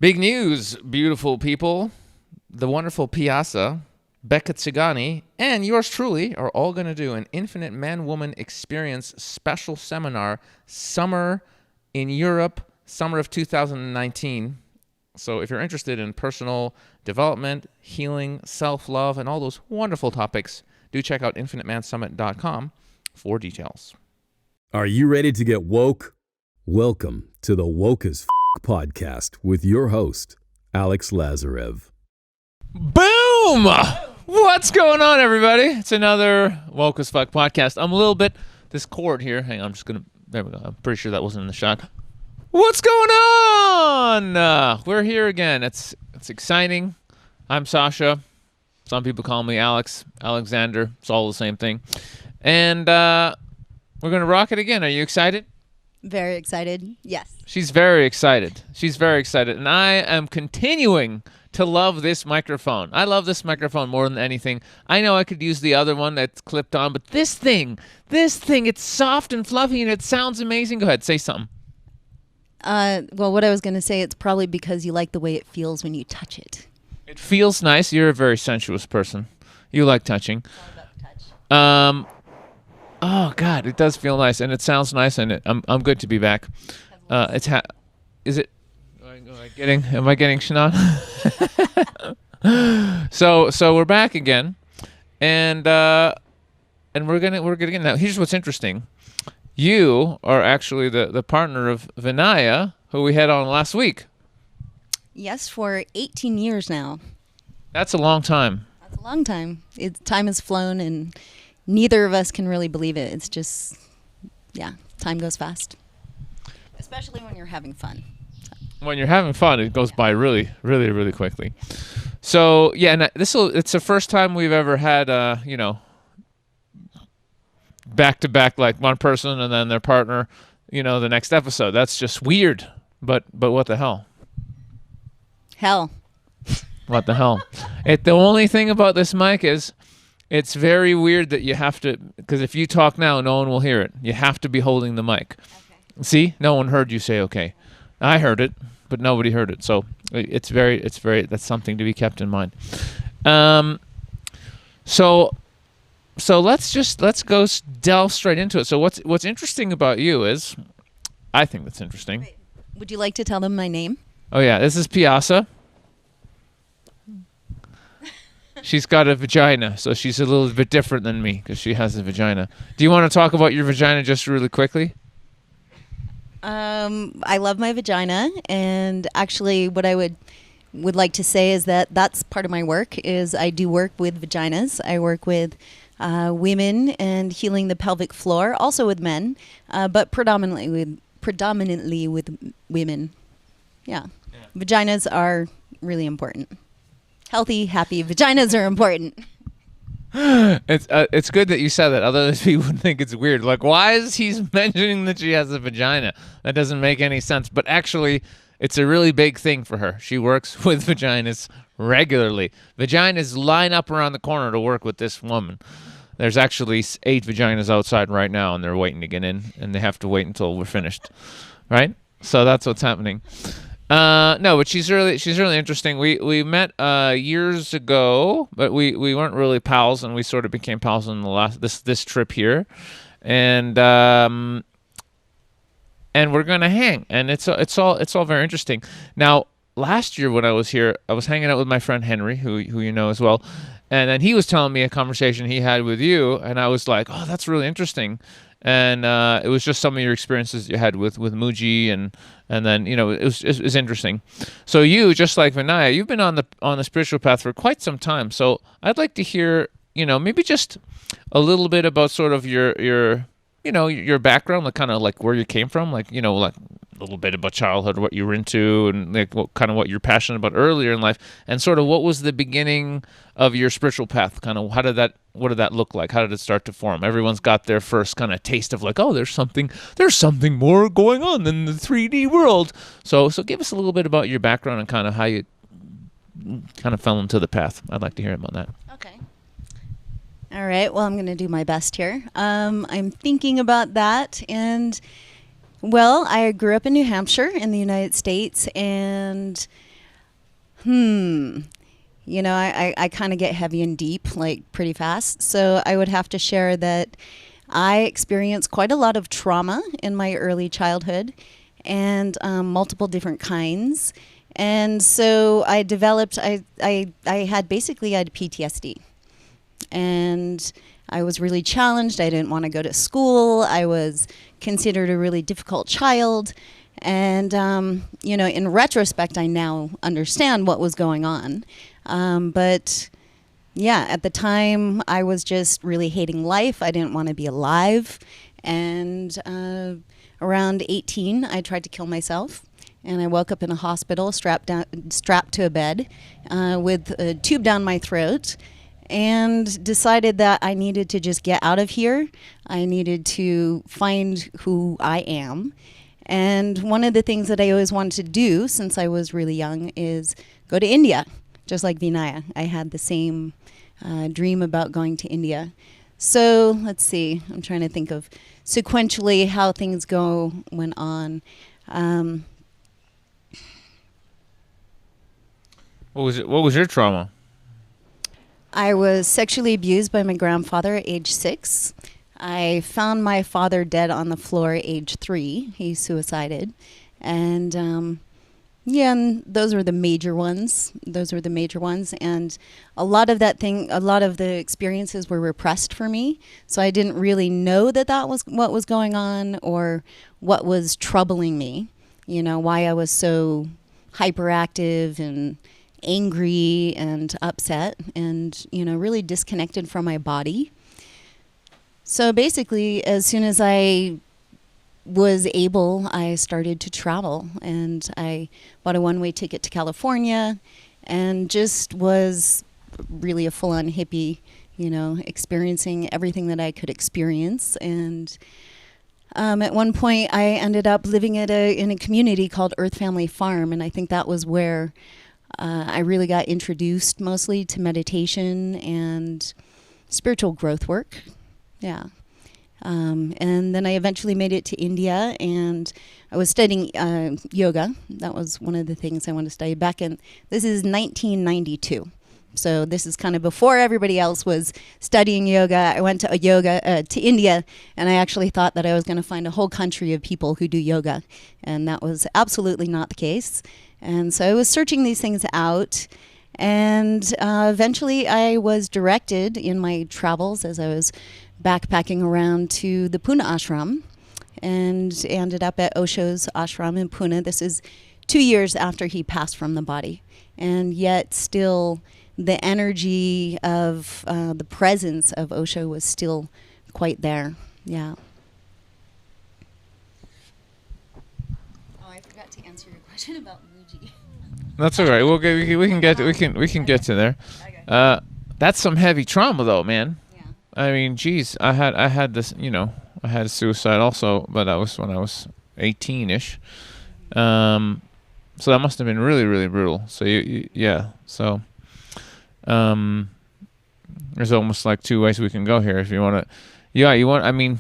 Big news, beautiful people. The wonderful Pyasa, Becca Tsigani, and yours truly are all going to do an Infinite Man-Woman Experience special seminar, summer in Europe, summer of 2019. So if you're interested in personal development, healing, self-love, and all those wonderful topics, do check out infinitemansummit.com for details. Are you ready to get woke? Welcome to the Woke as podcast with your host, Alex Lazarev. Boom! What's going on, everybody? It's another Woke as Fuck podcast. I'm a little bit, this cord here, hang on, I'm just going to, there we go. I'm pretty sure that wasn't in the shot. What's going on? We're here again. It's exciting. I'm Sasha. Some people call me Alex, Alexander. It's all the same thing. And we're going to rock it again. Are you excited? Very excited. Yes. She's very excited. She's very excited. And I am continuing to love this microphone. I love this microphone more than anything. I know I could use the other one that's clipped on, but this thing, it's soft and fluffy and it sounds amazing. Go ahead, say something. Well, what I was going to say, it's probably because you like the way it feels when you touch it. It feels nice. You're a very sensuous person. You like touching. It's all about touch. Oh God, it does feel nice, and it sounds nice, and I'm good to be back. Is it? Am I getting Shannon? So we're back again, and we're gonna get now. Here's what's interesting. You are actually the partner of Vinaya, who we had on last week. Yes, for 18 years now. That's a long time. That's a long time. Time has flown, and neither of us can really believe it. It's just, yeah, time goes fast. Especially when you're having fun. When you're having fun, it goes by really, really, really quickly. So, yeah, and it's the first time we've ever had, back-to-back, like one person and then their partner, the next episode. That's just weird. But what the hell? Hell. What the hell? The only thing about this mic is it's very weird that you have to, because if you talk now, no one will hear it. You have to be holding the mic. Okay. See? No one heard you say okay. I heard it, but nobody heard it. So it's very, that's something to be kept in mind. So let's go delve straight into it. So what's interesting about you is, I think that's interesting. Wait, would you like to tell them my name? Oh yeah, this is Pyasa. She's got a vagina, so she's a little bit different than me because she has a vagina. Do you want to talk about your vagina just really quickly? I love my vagina, and actually what I would like to say is that's part of my work. Is I do work with vaginas. I work with women and healing the pelvic floor, also with men, but predominantly with women. Yeah. Vaginas are really important. Healthy, happy vaginas are important. It's good that you said that. Otherwise, people would think it's weird. Like, why is he mentioning that she has a vagina? That doesn't make any sense. But actually, it's a really big thing for her. She works with vaginas regularly. Vaginas line up around the corner to work with this woman. There's actually 8 vaginas outside right now, and they're waiting to get in, and they have to wait until we're finished. Right? So that's what's happening. No, but she's really interesting. We met years ago, but we weren't really pals, and we sort of became pals in the this trip here, and we're gonna hang, and it's all very interesting. Now, last year when I was here, I was hanging out with my friend Henry, who you know as well, and then he was telling me a conversation he had with you, and I was like, oh, that's really interesting. And it was just some of your experiences you had with Mooji, and then it was interesting. So you, just like Vinaya, you've been on the spiritual path for quite some time. So I'd like to hear maybe just a little bit about sort of your background, like kind of like where you came from, like like a little bit about childhood, what you were into, and like what you're passionate about earlier in life, and sort of what was the beginning of your spiritual path. Kind of what did that look like? How did it start to form? Everyone's got their first kind of taste of like, oh, there's something more going on than the 3D world. So give us a little bit about your background and kind of how you kind of fell into the path. I'd like to hear about that. Okay. All right. Well, I'm going to do my best here. I'm thinking about that, and well, I grew up in New Hampshire in the United States, and I kind of get heavy and deep, like pretty fast. So I would have to share that I experienced quite a lot of trauma in my early childhood, and multiple different kinds. And so I developed, I had PTSD. And I was really challenged. I didn't want to go to school. I was considered a really difficult child. And, in retrospect, I now understand what was going on. But yeah, at the time, I was just really hating life. I didn't want to be alive. And around 18, I tried to kill myself. And I woke up in a hospital, strapped to a bed, with a tube down my throat, and decided that I needed to just get out of here. I needed to find who I am. And one of the things that I always wanted to do since I was really young is go to India, just like Vinaya. I had the same dream about going to India. So let's see, I'm trying to think of sequentially how things went on. What was your trauma? I was sexually abused by my grandfather at age 6. I found my father dead on the floor at age 3. He suicided. And and those were the major ones. And a lot of the experiences were repressed for me. So I didn't really know that was what was going on or what was troubling me. Why I was so hyperactive and angry and upset and, really disconnected from my body. So basically, as soon as I was able, I started to travel, and I bought a one-way ticket to California and just was really a full-on hippie, experiencing everything that I could experience. And at one point, I ended up living in a community called Earth Family Farm, and I think that was where I really got introduced mostly to meditation and spiritual growth work. Yeah. And then I eventually made it to India, and I was studying yoga. That was one of the things I wanted to study this is 1992. So this is kind of before everybody else was studying yoga. I went to to India, and I actually thought that I was going to find a whole country of people who do yoga. And that was absolutely not the case. And so I was searching these things out. And eventually I was directed in my travels as I was backpacking around to the Pune ashram, and ended up at Osho's ashram in Pune. This is 2 years after he passed from the body. And yet still the energy of the presence of Osho was still quite there. Yeah. Oh, I forgot to answer your question about Mooji. That's all right. We can get to there. Okay. That's some heavy trauma, though, man. Yeah. I mean, geez, I had this, I had suicide also, but that was when I was 18-ish. So that must have been really, really brutal. So So, there's almost like two ways we can go here. If you want to, I mean,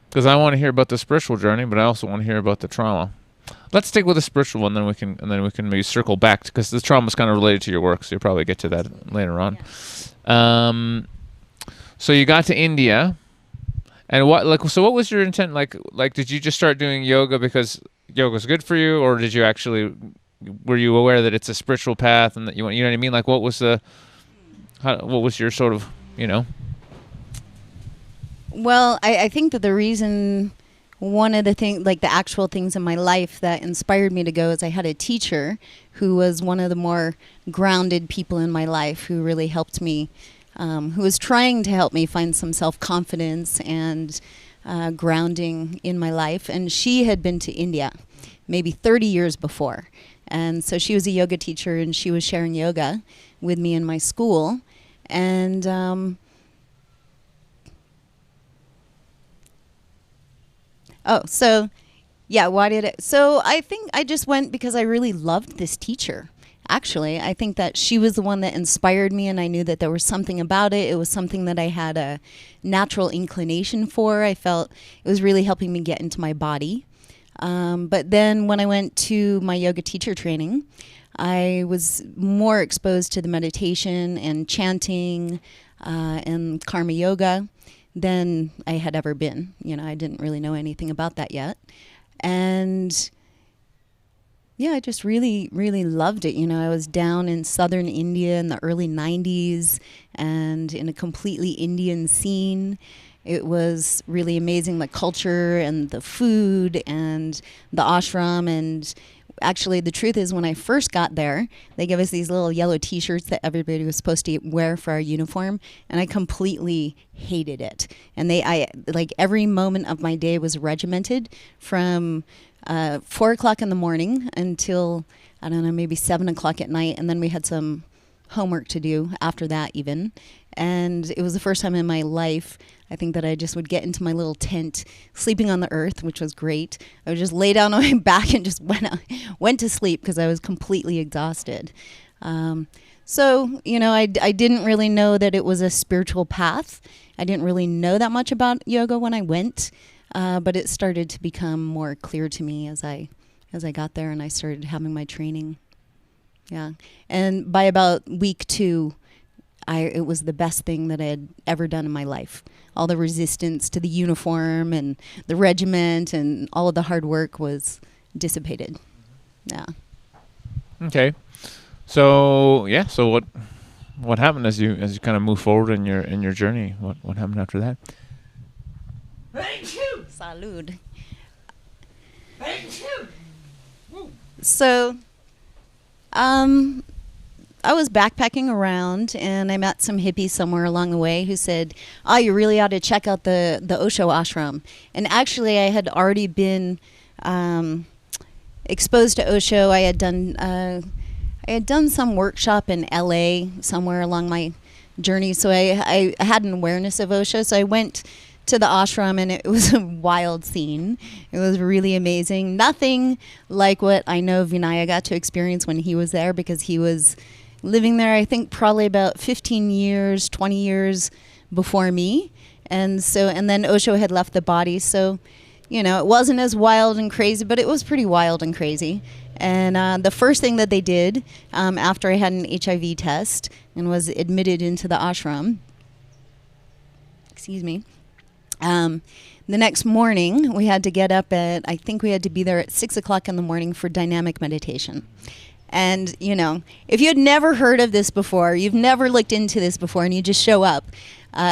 because I want to hear about the spiritual journey, but I also want to hear about the trauma. Let's stick with the spiritual one, then we can maybe circle back, because the trauma is kind of related to your work, so you'll probably get to that later on. Yeah. So you got to India, and what was your intent? Like, did you just start doing yoga because yoga's good for you, or were you aware that it's a spiritual path and that you know what I mean? Like, what was your sort of, Well, I think that the reason, one of the things, like the actual things in my life that inspired me to go, is I had a teacher who was one of the more grounded people in my life, who really helped me, who was trying to help me find some self-confidence and grounding in my life. And she had been to India maybe 30 years before. And so she was a yoga teacher, and she was sharing yoga with me in my school. And So I think I just went because I really loved this teacher. Actually, I think that she was the one that inspired me, and I knew that there was something about it. It was something that I had a natural inclination for. I felt it was really helping me get into my body. But then when I went to my yoga teacher training, I was more exposed to the meditation and chanting and karma yoga than I had ever been. I didn't really know anything about that yet. And yeah, I just really, really loved it. I was down in southern India in the early 90s and in a completely Indian scene. It was really amazing, the culture and the food and the ashram. And actually, the truth is, when I first got there, they gave us these little yellow T-shirts that everybody was supposed to wear for our uniform, and I completely hated it. And I like every moment of my day was regimented from 4 o'clock in the morning until, I don't know, maybe 7 o'clock at night, and then we had some homework to do after that even. And it was the first time in my life, I think, that I just would get into my little tent, sleeping on the earth, which was great. I would just lay down on my back and just went to sleep because I was completely exhausted. So, I didn't really know that it was a spiritual path. I didn't really know that much about yoga when I went, but it started to become more clear to me as I got there and I started having my training. Yeah. And by about week 2, it was the best thing that I had ever done in my life. All the resistance to the uniform and the regiment and all of the hard work was dissipated. Yeah. Okay. So what happened as you kind of move forward in your journey? What happened after that? Salud. So, I was backpacking around and I met some hippies somewhere along the way who said, you really ought to check out the Osho Ashram. And actually I had already been exposed to Osho. I had done some workshop in LA somewhere along my journey. So I had an awareness of Osho. So I went to the ashram and it was a wild scene. It was really amazing. Nothing like what I know Vinaya got to experience when he was there, because he was living there, I think, probably about 15 years, 20 years before me. And then Osho had left the body. So, it wasn't as wild and crazy, but it was pretty wild and crazy. And the first thing that they did after I had an HIV test and was admitted into the ashram, the next morning we had to get up I think we had to be there at 6 o'clock in the morning for dynamic meditation. And, if you had never heard of this before, you've never looked into this before, and you just show up,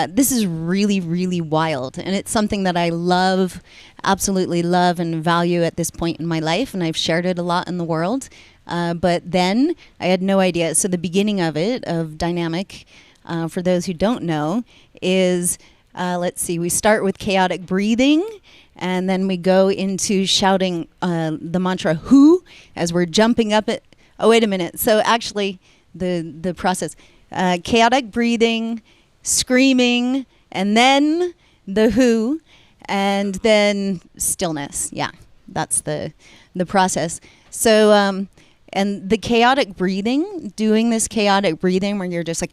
this is really, really wild. And it's something that I love, absolutely love and value at this point in my life. And I've shared it a lot in the world. But then I had no idea. So the beginning of dynamic, for those who don't know, is, we start with chaotic breathing. And then we go into shouting the mantra "Who" as we're jumping up it. Oh, wait a minute. So actually, the process, chaotic breathing, screaming, and then the "Who," and then stillness. Yeah, that's the process. So, and the chaotic breathing, doing this chaotic breathing where you're just like,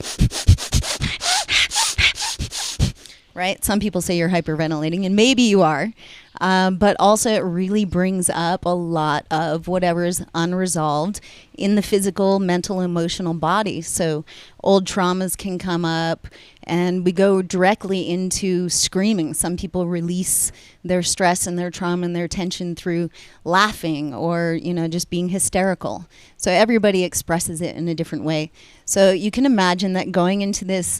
right? Some people say you're hyperventilating, and maybe you are. But also it really brings up a lot of whatever is unresolved in the physical, mental, emotional body. So old traumas can come up, and we go directly into screaming. Some people release their stress and their trauma and their tension through laughing or, just being hysterical. So everybody expresses it in a different way. So you can imagine that going into this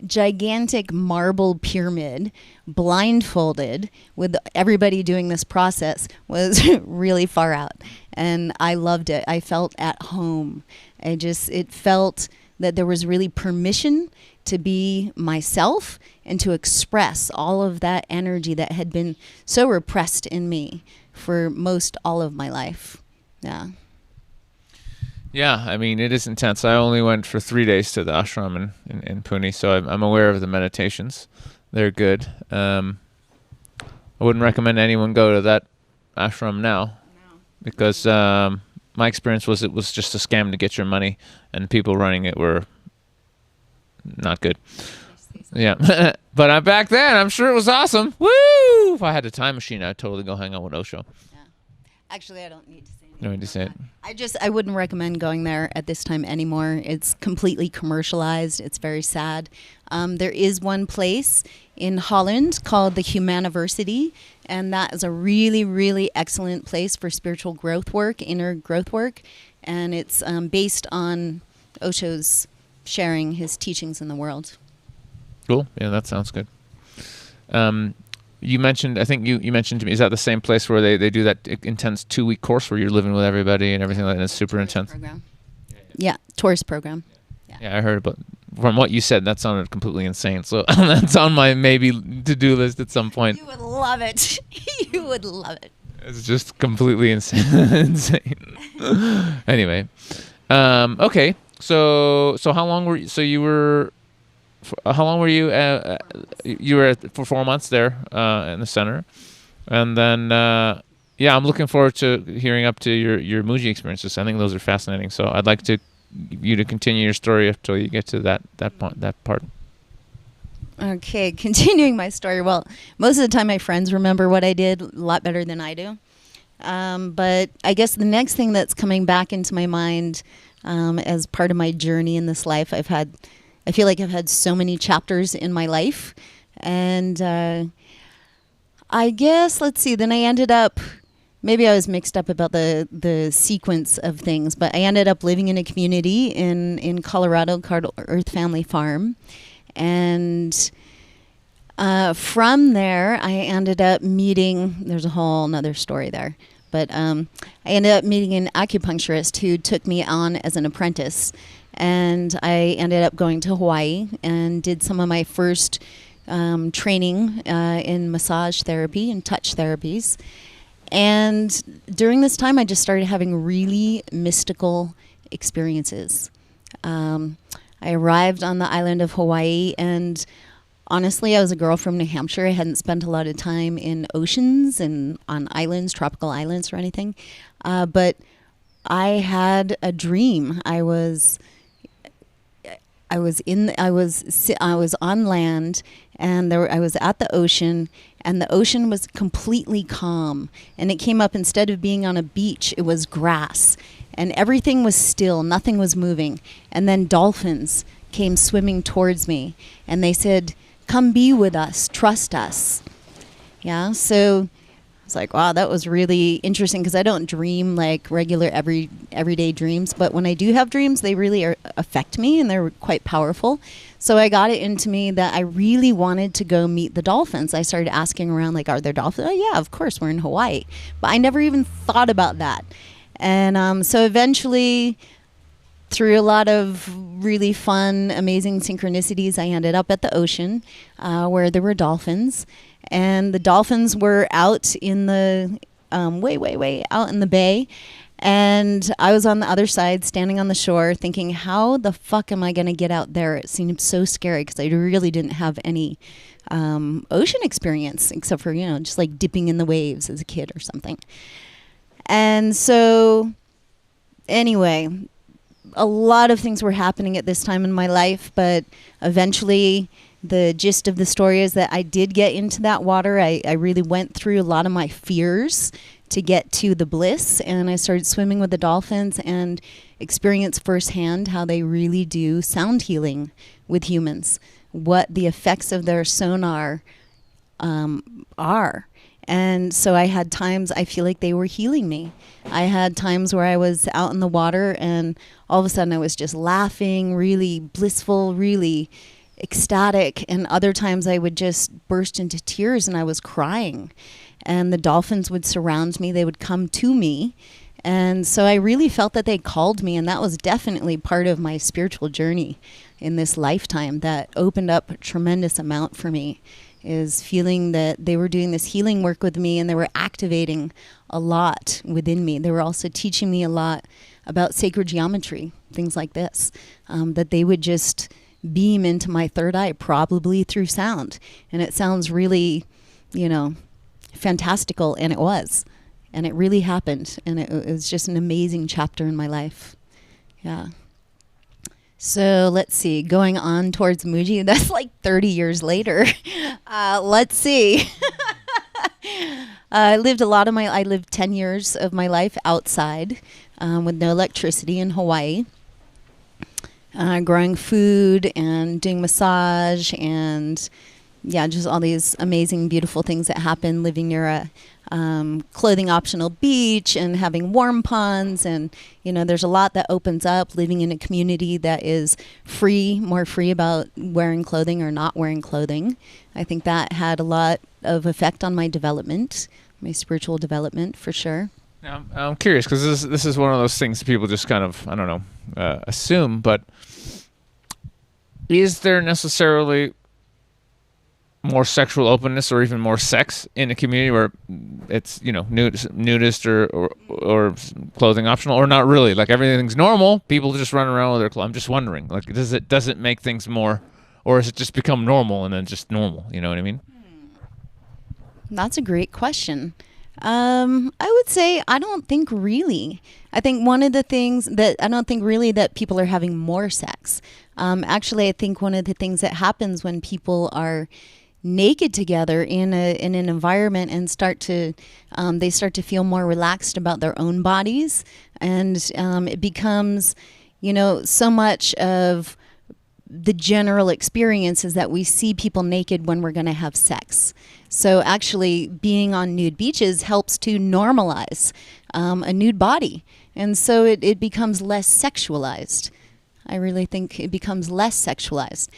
gigantic marble pyramid, blindfolded, with everybody doing this process, was really far out. And I loved it. I felt at home. It felt that there was really permission to be myself and to express all of that energy that had been so repressed in me for most all of my life. Yeah. Yeah, I mean, it is intense. I only went for 3 days to the ashram in Pune, so I'm aware of the meditations. They're good. I wouldn't recommend anyone go to that ashram now, because my experience was it was just a scam to get your money, and people running it were not good. Yeah, but back then, I'm sure it was awesome. Woo! If I had a time machine, I'd totally go hang out with Osho. Actually, I don't need to say anything. No need to say it. I wouldn't recommend going there at this time anymore. It's completely commercialized. It's very sad. There is one place in Holland called the Humaniversity, and that is a really, really excellent place for spiritual growth work, inner growth work, and it's based on Osho's sharing his teachings in the world. Cool. Yeah, that sounds good. You mentioned, I think you mentioned to me, is that the same place where they do that intense 2-week course where you're living with everybody and everything like that? And it's super intense. Program. Yeah, tourist program. Yeah, I heard, but from what you said, that sounded completely insane. So that's on my maybe to-do list at some point. You would love it. You would love it. It's just completely insane. Anyway, okay. So how long were you? So you were. How long were you? You were for 4 months there in the center, and then I'm looking forward to hearing up to your Mooji experiences. I think those are fascinating. So I'd like you to continue your story until you get to that part. Okay, continuing my story. Well, most of the time my friends remember what I did a lot better than I do. But I guess the next thing that's coming back into my mind as part of my journey in this life, I feel like I've had so many chapters in my life. And I guess, let's see, then I ended up, maybe I was mixed up about the sequence of things, but I ended up living in a community in Colorado called Earth Family Farm. And from there, I ended up meeting, there's a whole nother story there, but I ended up meeting an acupuncturist who took me on as an apprentice. And I ended up going to Hawaii and did some of my first training in massage therapy and touch therapies. And during this time, I just started having really mystical experiences. I arrived on the island of Hawaii, and honestly, I was a girl from New Hampshire. I hadn't spent a lot of time in oceans and on islands, tropical islands or anything. But I had a dream. I was on land, and I was at the ocean, and the ocean was completely calm. And it came up, instead of being on a beach, it was grass, and everything was still, nothing was moving. And then dolphins came swimming towards me, and they said, "Come be with us, trust us." Yeah, so I was like, wow, that was really interesting, because I don't dream like regular everyday dreams, but when I do have dreams, they really affect me, and they're quite powerful. So I got it into me that I really wanted to go meet the dolphins. I started asking around, like, are there dolphins? Oh yeah, of course, we're in Hawaii. But I never even thought about that. And so eventually, through a lot of really fun, amazing synchronicities, I ended up at the ocean where there were dolphins. And the dolphins were out in the way out in the bay, and I was on the other side, standing on the shore, thinking, how the fuck am I going to get out there? It seemed so scary, because I really didn't have any ocean experience, except for, just like dipping in the waves as a kid or something. And so anyway, a lot of things were happening at this time in my life, but eventually the gist of the story is that I did get into that water. I really went through a lot of my fears to get to the bliss, and I started swimming with the dolphins and experienced firsthand how they really do sound healing with humans, what the effects of their sonar are. And so I had times I feel like they were healing me. I had times where I was out in the water, and all of a sudden I was just laughing, really blissful, really ecstatic, and other times I would just burst into tears and I was crying, and the dolphins would surround me. They would come to me, and so I really felt that they called me, and that was definitely part of my spiritual journey in this lifetime that opened up a tremendous amount for me, is feeling that they were doing this healing work with me, and they were activating a lot within me. They were also teaching me a lot about sacred geometry, things like this, that they would just beam into my third eye, probably through sound. And it sounds really, fantastical, and it was. And it really happened. And it was just an amazing chapter in my life. Yeah. So let's see, going on towards Mooji, that's like 30 years later. Let's see. I lived 10 years of my life outside with no electricity in Hawaii, growing food and doing massage and just all these amazing, beautiful things that happen living near a clothing optional beach and having warm ponds. And, there's a lot that opens up living in a community that is more free about wearing clothing or not wearing clothing. I think that had a lot of effect on my development, my spiritual development for sure. Now, I'm curious because this is one of those things people just kind of, I don't know, assume, but is there necessarily more sexual openness or even more sex in a community where it's nudist or clothing optional, or not really? Like everything's normal, people just run around with their clothes. I'm just wondering, like, does it make things more, or has it just become normal and then just normal? You know what I mean? That's a great question. I would say I don't think really. I think one of the things that I don't think really that people are having more sex. Actually, I think one of the things that happens when people are naked together in an environment and they start to feel more relaxed about their own bodies, and it becomes, so much of the general experience is that we see people naked when we're going to have sex. So actually being on nude beaches helps to normalize a nude body. And so it becomes less sexualized. I really think it becomes less sexualized.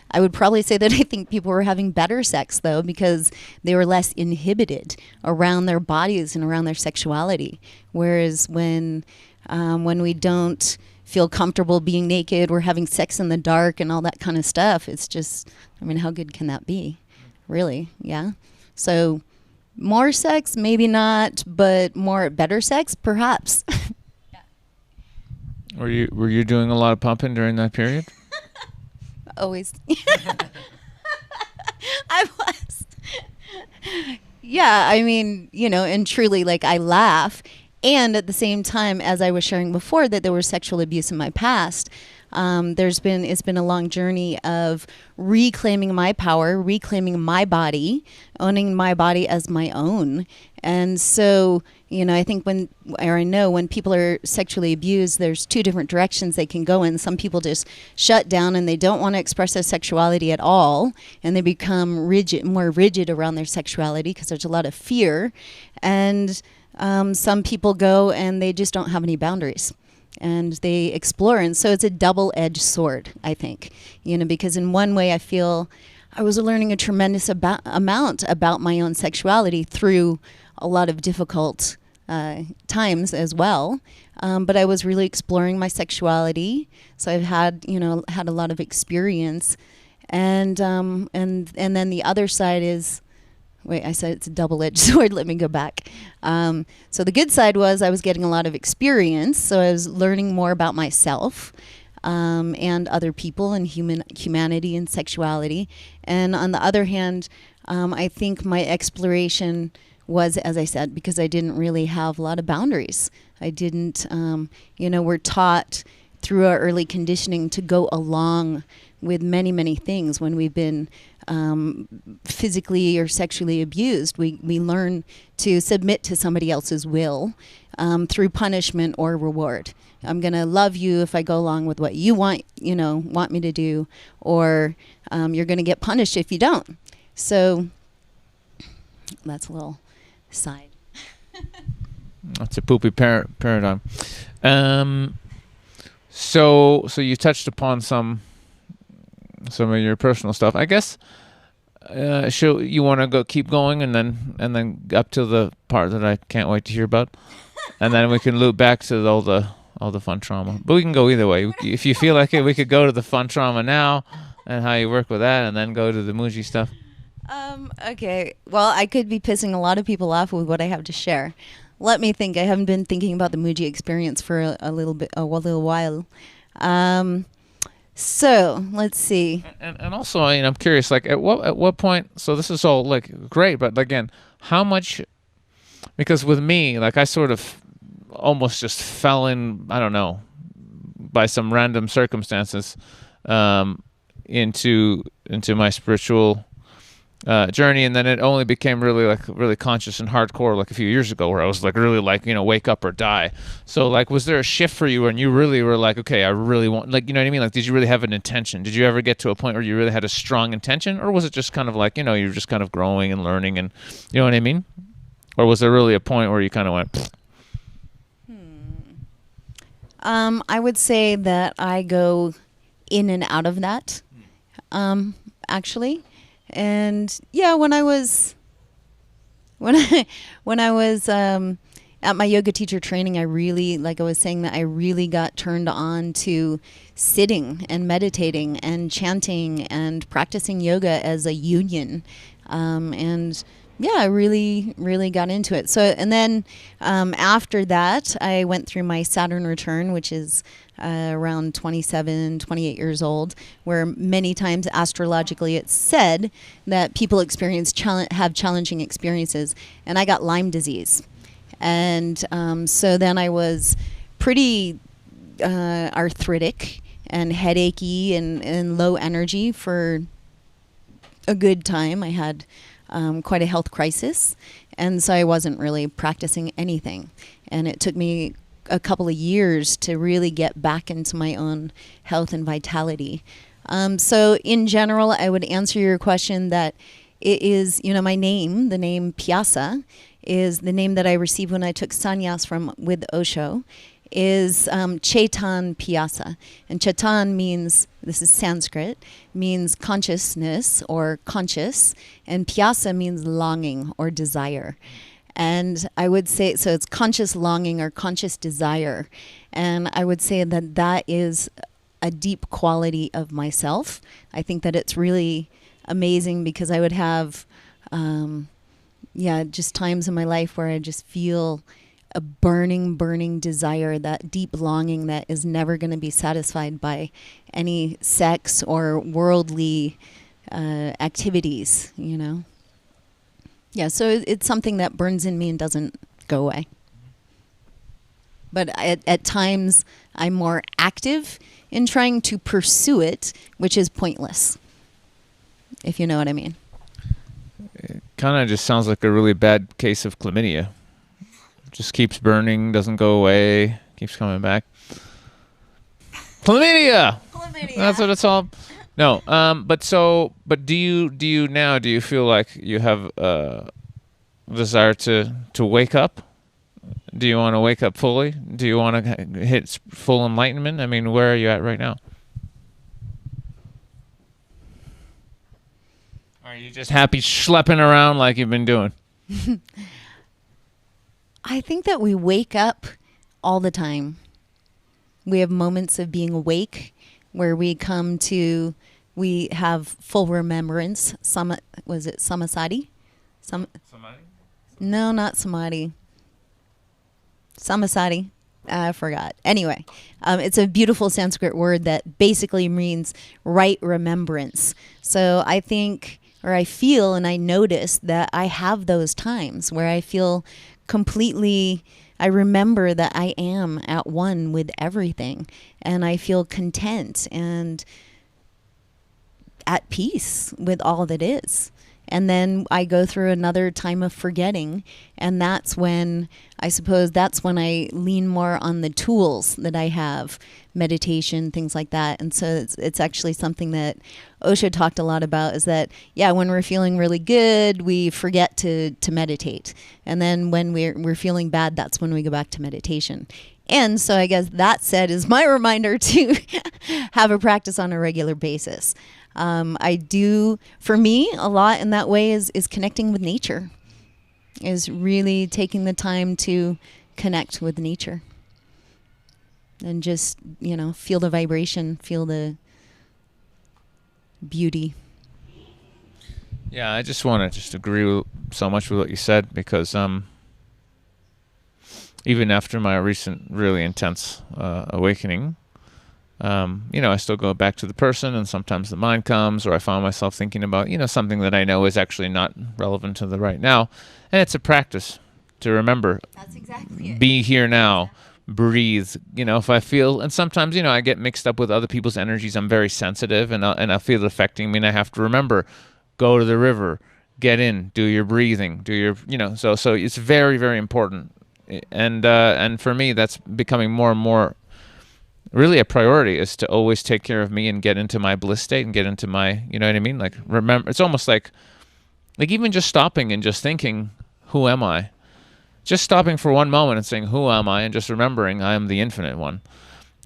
I would probably say that I think people were having better sex, though, because they were less inhibited around their bodies and around their sexuality. Whereas when we don't feel comfortable being naked, we're having sex in the dark and all that kind of stuff, it's just, how good can that be? Really, yeah. So more sex, maybe not, but better sex, perhaps. Were you doing a lot of pumping during that period? Always. I was. Yeah, and truly, like, I laugh. And at the same time, as I was sharing before, that there was sexual abuse in my past, it's been a long journey of reclaiming my power, reclaiming my body, owning my body as my own. And so, I think when people are sexually abused, there's two different directions they can go in. Some people just shut down and they don't want to express their sexuality at all, and they become more rigid around their sexuality because there's a lot of fear. And some people go and they just don't have any boundaries, and they explore. And so it's a double-edged sword, I think, because in one way I feel I was learning a tremendous amount about my own sexuality through a lot of difficult times as well. But I was really exploring my sexuality. So I've had a lot of experience. And then the other side is, I said it's a double-edged sword. Let me go back. So the good side was I was getting a lot of experience. So I was learning more about myself and other people and humanity and sexuality. And on the other hand, I think my exploration was, as I said, because I didn't really have a lot of boundaries. I didn't, we're taught through our early conditioning to go along with many, many things. When we've been physically or sexually abused, we learn to submit to somebody else's will through punishment or reward. I'm going to love you if I go along with what you want me to do, or you're going to get punished if you don't. So that's a little side. That's a poopy paradigm. So you touched upon some of your personal stuff, I guess. You want to keep going and then up to the part that I can't wait to hear about, and then we can loop back to all the fun trauma. But we can go either way. If you feel like it, we could go to the fun trauma now and how you work with that, and then go to the Mooji stuff. Okay. Well, I could be pissing a lot of people off with what I have to share. Let me think. I haven't been thinking about the Mooji experience for a little while. So let's see. And also, I'm curious. Like, at what point? So this is all like great, but again, how much? Because with me, like, I sort of almost just fell in. I don't know, by some random circumstances, into my spiritual journey, and then it only became really conscious and hardcore like a few years ago, where I was like really like, wake up or die. So like, was there a shift for you when you really were like, okay, I really want, like, you know what I mean? Like, did you really have an intention? Did you ever get to a point where you really had a strong intention, or was it just kind of like, you were just kind of growing and learning, and you know what I mean? Or was there really a point where you kind of went? Pfft? I would say that I go in and out of that, actually. And yeah, when I was at my yoga teacher training, I really, like I was saying, that I really got turned on to sitting and meditating and chanting and practicing yoga as a union. And yeah, I really, really got into it. So, and then after that, I went through my Saturn return, which is around 27, 28 years old, where many times astrologically it's said that people have challenging experiences. And I got Lyme disease. And so then I was pretty arthritic and headachy and low energy for a good time. I had quite a health crisis, and so I wasn't really practicing anything. And it took me a couple of years to really get back into my own health and vitality. So in general, I would answer your question that it is, my name, the name Pyasa, is the name that I received when I took sannyas with Osho, is Chetan Pyasa. And Chetan means, this is Sanskrit, means consciousness or conscious, and Pyasa means longing or desire. And I would say, so it's conscious longing or conscious desire. And I would say that that is a deep quality of myself. I think that it's really amazing because I would have, just times in my life where I just feel a burning desire, that deep longing that is never going to be satisfied by any sex or worldly activities, Yeah, so it's something that burns in me and doesn't go away. But at times, I'm more active in trying to pursue it, which is pointless, if you know what I mean. It kind of just sounds like a really bad case of chlamydia. Just keeps burning, doesn't go away, keeps coming back. Chlamydia. That's what it's all. No, but do you feel like you have a desire to wake up? Do you want to wake up fully? Do you want to hit full enlightenment? I mean, where are you at right now? Are you just happy schlepping around like you've been doing? I think that we wake up all the time. We have moments of being awake where we have full remembrance. Was it samasadi? Samadhi? No, not samadhi. Samasadi. I forgot. Anyway, it's a beautiful Sanskrit word that basically means right remembrance. So I think, or I feel, and I notice that I have those times where I feel completely, I remember that I am at one with everything, and I feel content and at peace with all that is. And then I go through another time of forgetting, and that's when I lean more on the tools that I have, meditation, things like that. And so it's actually something that Osho talked a lot about, is that, when we're feeling really good, we forget to meditate. And then when we're feeling bad, that's when we go back to meditation. And so I guess that said is my reminder to have a practice on a regular basis. I do, for me, a lot in that way is connecting with nature, is really taking the time to connect with nature and just, feel the vibration, feel the beauty. Yeah, I just want to agree so much with what you said, because even after my recent really intense awakening, I still go back to the person, and sometimes the mind comes, or I find myself thinking about, something that I know is actually not relevant to the right now. And it's a practice to remember. That's exactly it. Be here now. Breathe. If I feel, and sometimes, I get mixed up with other people's energies. I'm very sensitive, and I feel it affecting me, and I have to remember, go to the river, get in, do your breathing, do your, so it's very, very important. And for me, that's becoming more and more really a priority, is to always take care of me and get into my bliss state and get into my, you know what I mean? Like, remember, it's almost like even just stopping and just thinking, who am I? Just stopping for one moment and saying, who am I? And just remembering I am the infinite one.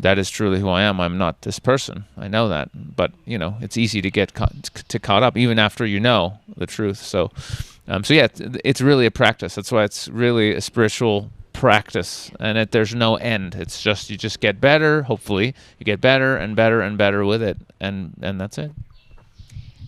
That is truly who I am. I'm not this person. I know that. But, it's easy to get caught up even after you know the truth. So yeah, it's really a practice. That's why it's really a spiritual practice, and there's no end. It's just, you just get better. Hopefully you get better and better and better with it, and that's it.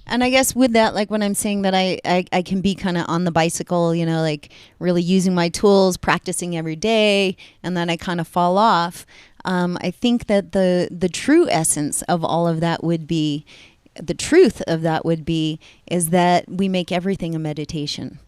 And I guess with that, like when I'm saying that I can be kind of on the bicycle, like really using my tools, practicing every day, and then I kind of fall off. I think that the true essence of all of that would be, the truth of that would be, is that we make everything a meditation.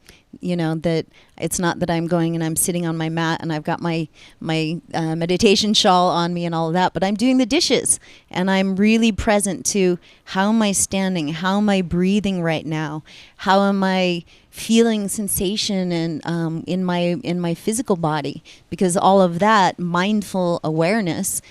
That it's not that I'm going and I'm sitting on my mat and I've got my meditation shawl on me and all of that, but I'm doing the dishes and I'm really present to, how am I standing? How am I breathing right now? How am I feeling sensation and in my physical body? Because all of that mindful awareness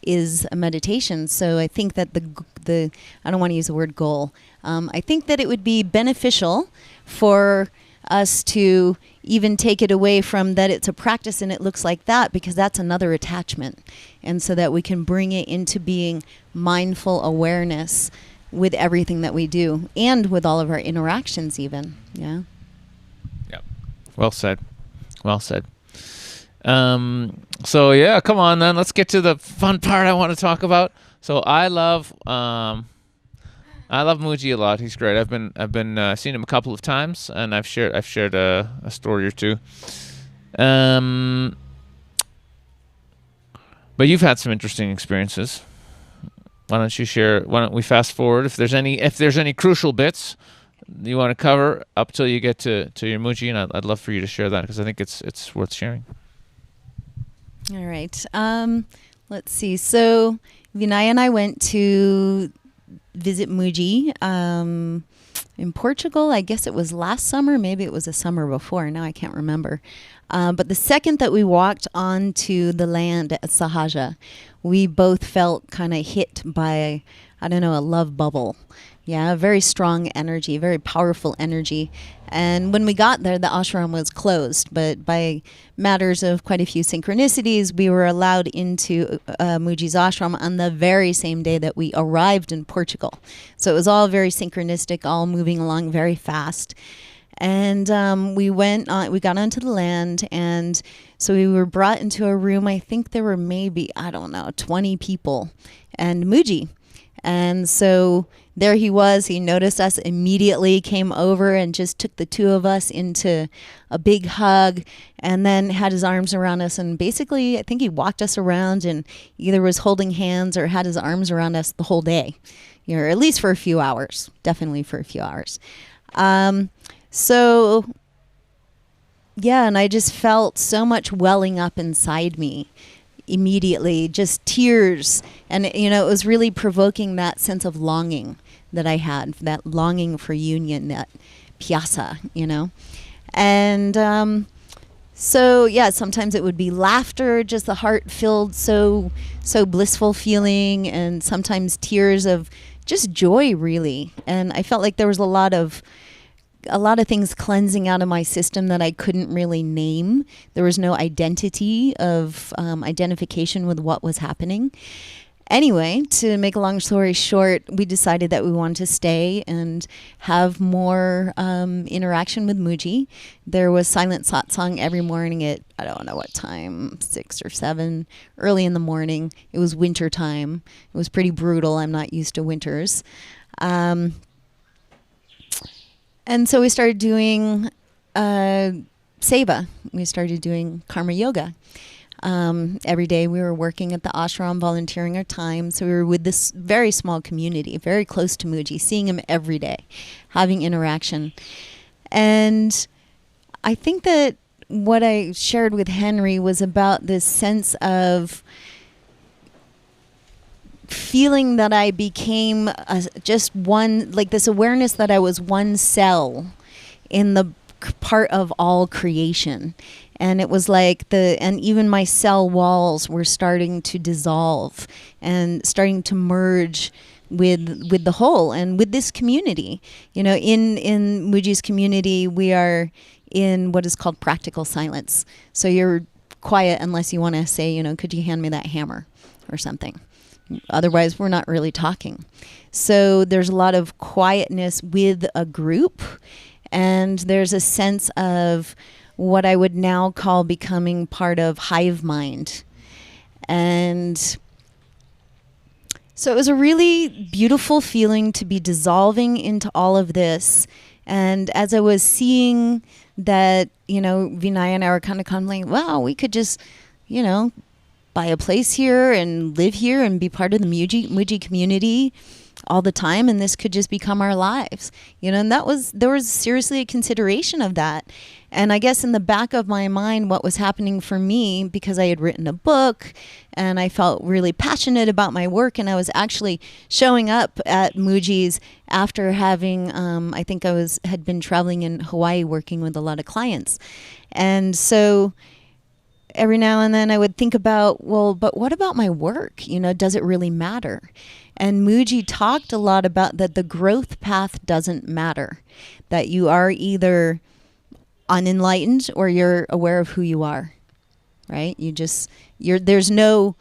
is a meditation. So I think that the I don't want to use the word goal. I think that it would be beneficial for us to even take it away from that it's a practice and it looks like that, because that's another attachment. And so that we can bring it into being mindful awareness with everything that we do and with all of our interactions even. Yeah. Yep. Well said. So yeah, come on then. Let's get to the fun part I want to talk about. So I love Mooji a lot. He's great. I've been seen him a couple of times, and I've shared a story or two. But you've had some interesting experiences. Why don't you share? Why don't we fast forward? If there's any crucial bits you want to cover up till you get to your Mooji, and I'd love for you to share that, because I think it's worth sharing. All right. Let's see. So Vinay and I went to visit Mooji in Portugal. I guess it was last summer. Maybe it was a summer before. Now I can't remember. But the second that we walked onto the land at Sasha, we both felt kind of hit by, I don't know, a love bubble. Yeah, a very strong energy, very powerful energy. And when we got there, the ashram was closed, but by matters of quite a few synchronicities, we were allowed into Mooji's ashram on the very same day that we arrived in Portugal. So it was all very synchronistic, all moving along very fast. And we got onto the land, and so we were brought into a room. I think there were maybe, 20 people, and Mooji. And so there he was. He noticed us immediately, came over and just took the two of us into a big hug, and then had his arms around us. And basically, I think he walked us around and either was holding hands or had his arms around us the whole day, or at least for a few hours, definitely for a few hours. So, yeah, and I just felt so much welling up inside me immediately, just tears. And, it was really provoking that sense of longing that I had, that longing for union, that Pyasa, And so, yeah, sometimes it would be laughter, just the heart-filled, so blissful feeling, and sometimes tears of just joy, really. And I felt like there was a lot of things cleansing out of my system that I couldn't really name. There was no identity of identification with what was happening. Anyway, to make a long story short, we decided that we wanted to stay and have more interaction with Mooji. There was silent satsang every morning at, I don't know what time, 6 or 7, early in the morning. It was winter time. It was pretty brutal. I'm not used to winters. And so we started doing seva. We started doing karma yoga. Every day we were working at the ashram, volunteering our time. So we were with this very small community, very close to Mooji, seeing him every day, having interaction. And I think that what I shared with Henry was about this sense of feeling that I became just one, like this awareness that I was one cell in the part of all creation. And it was like and even my cell walls were starting to dissolve and starting to merge with the whole and with this community. In Mooji's community, we are in what is called practical silence. So you're quiet unless you want to say, could you hand me that hammer or something? Otherwise, we're not really talking. So there's a lot of quietness with a group, and there's a sense of what I would now call becoming part of hive mind. And so it was a really beautiful feeling to be dissolving into all of this. And as I was seeing that, Vinaya and I were kind of like, wow, we could just, buy a place here and live here and be part of the Mooji community all the time, and this could just become our lives. And there was seriously a consideration of that. And I guess in the back of my mind, what was happening for me, because I had written a book and I felt really passionate about my work, and I was actually showing up at Mooji's after having, I think had been traveling in Hawaii working with a lot of clients. And so every now and then I would think about, well, but what about my work? Does it really matter? And Mooji talked a lot about that the growth path doesn't matter, that you are either unenlightened or you're aware of who you are, right? There's no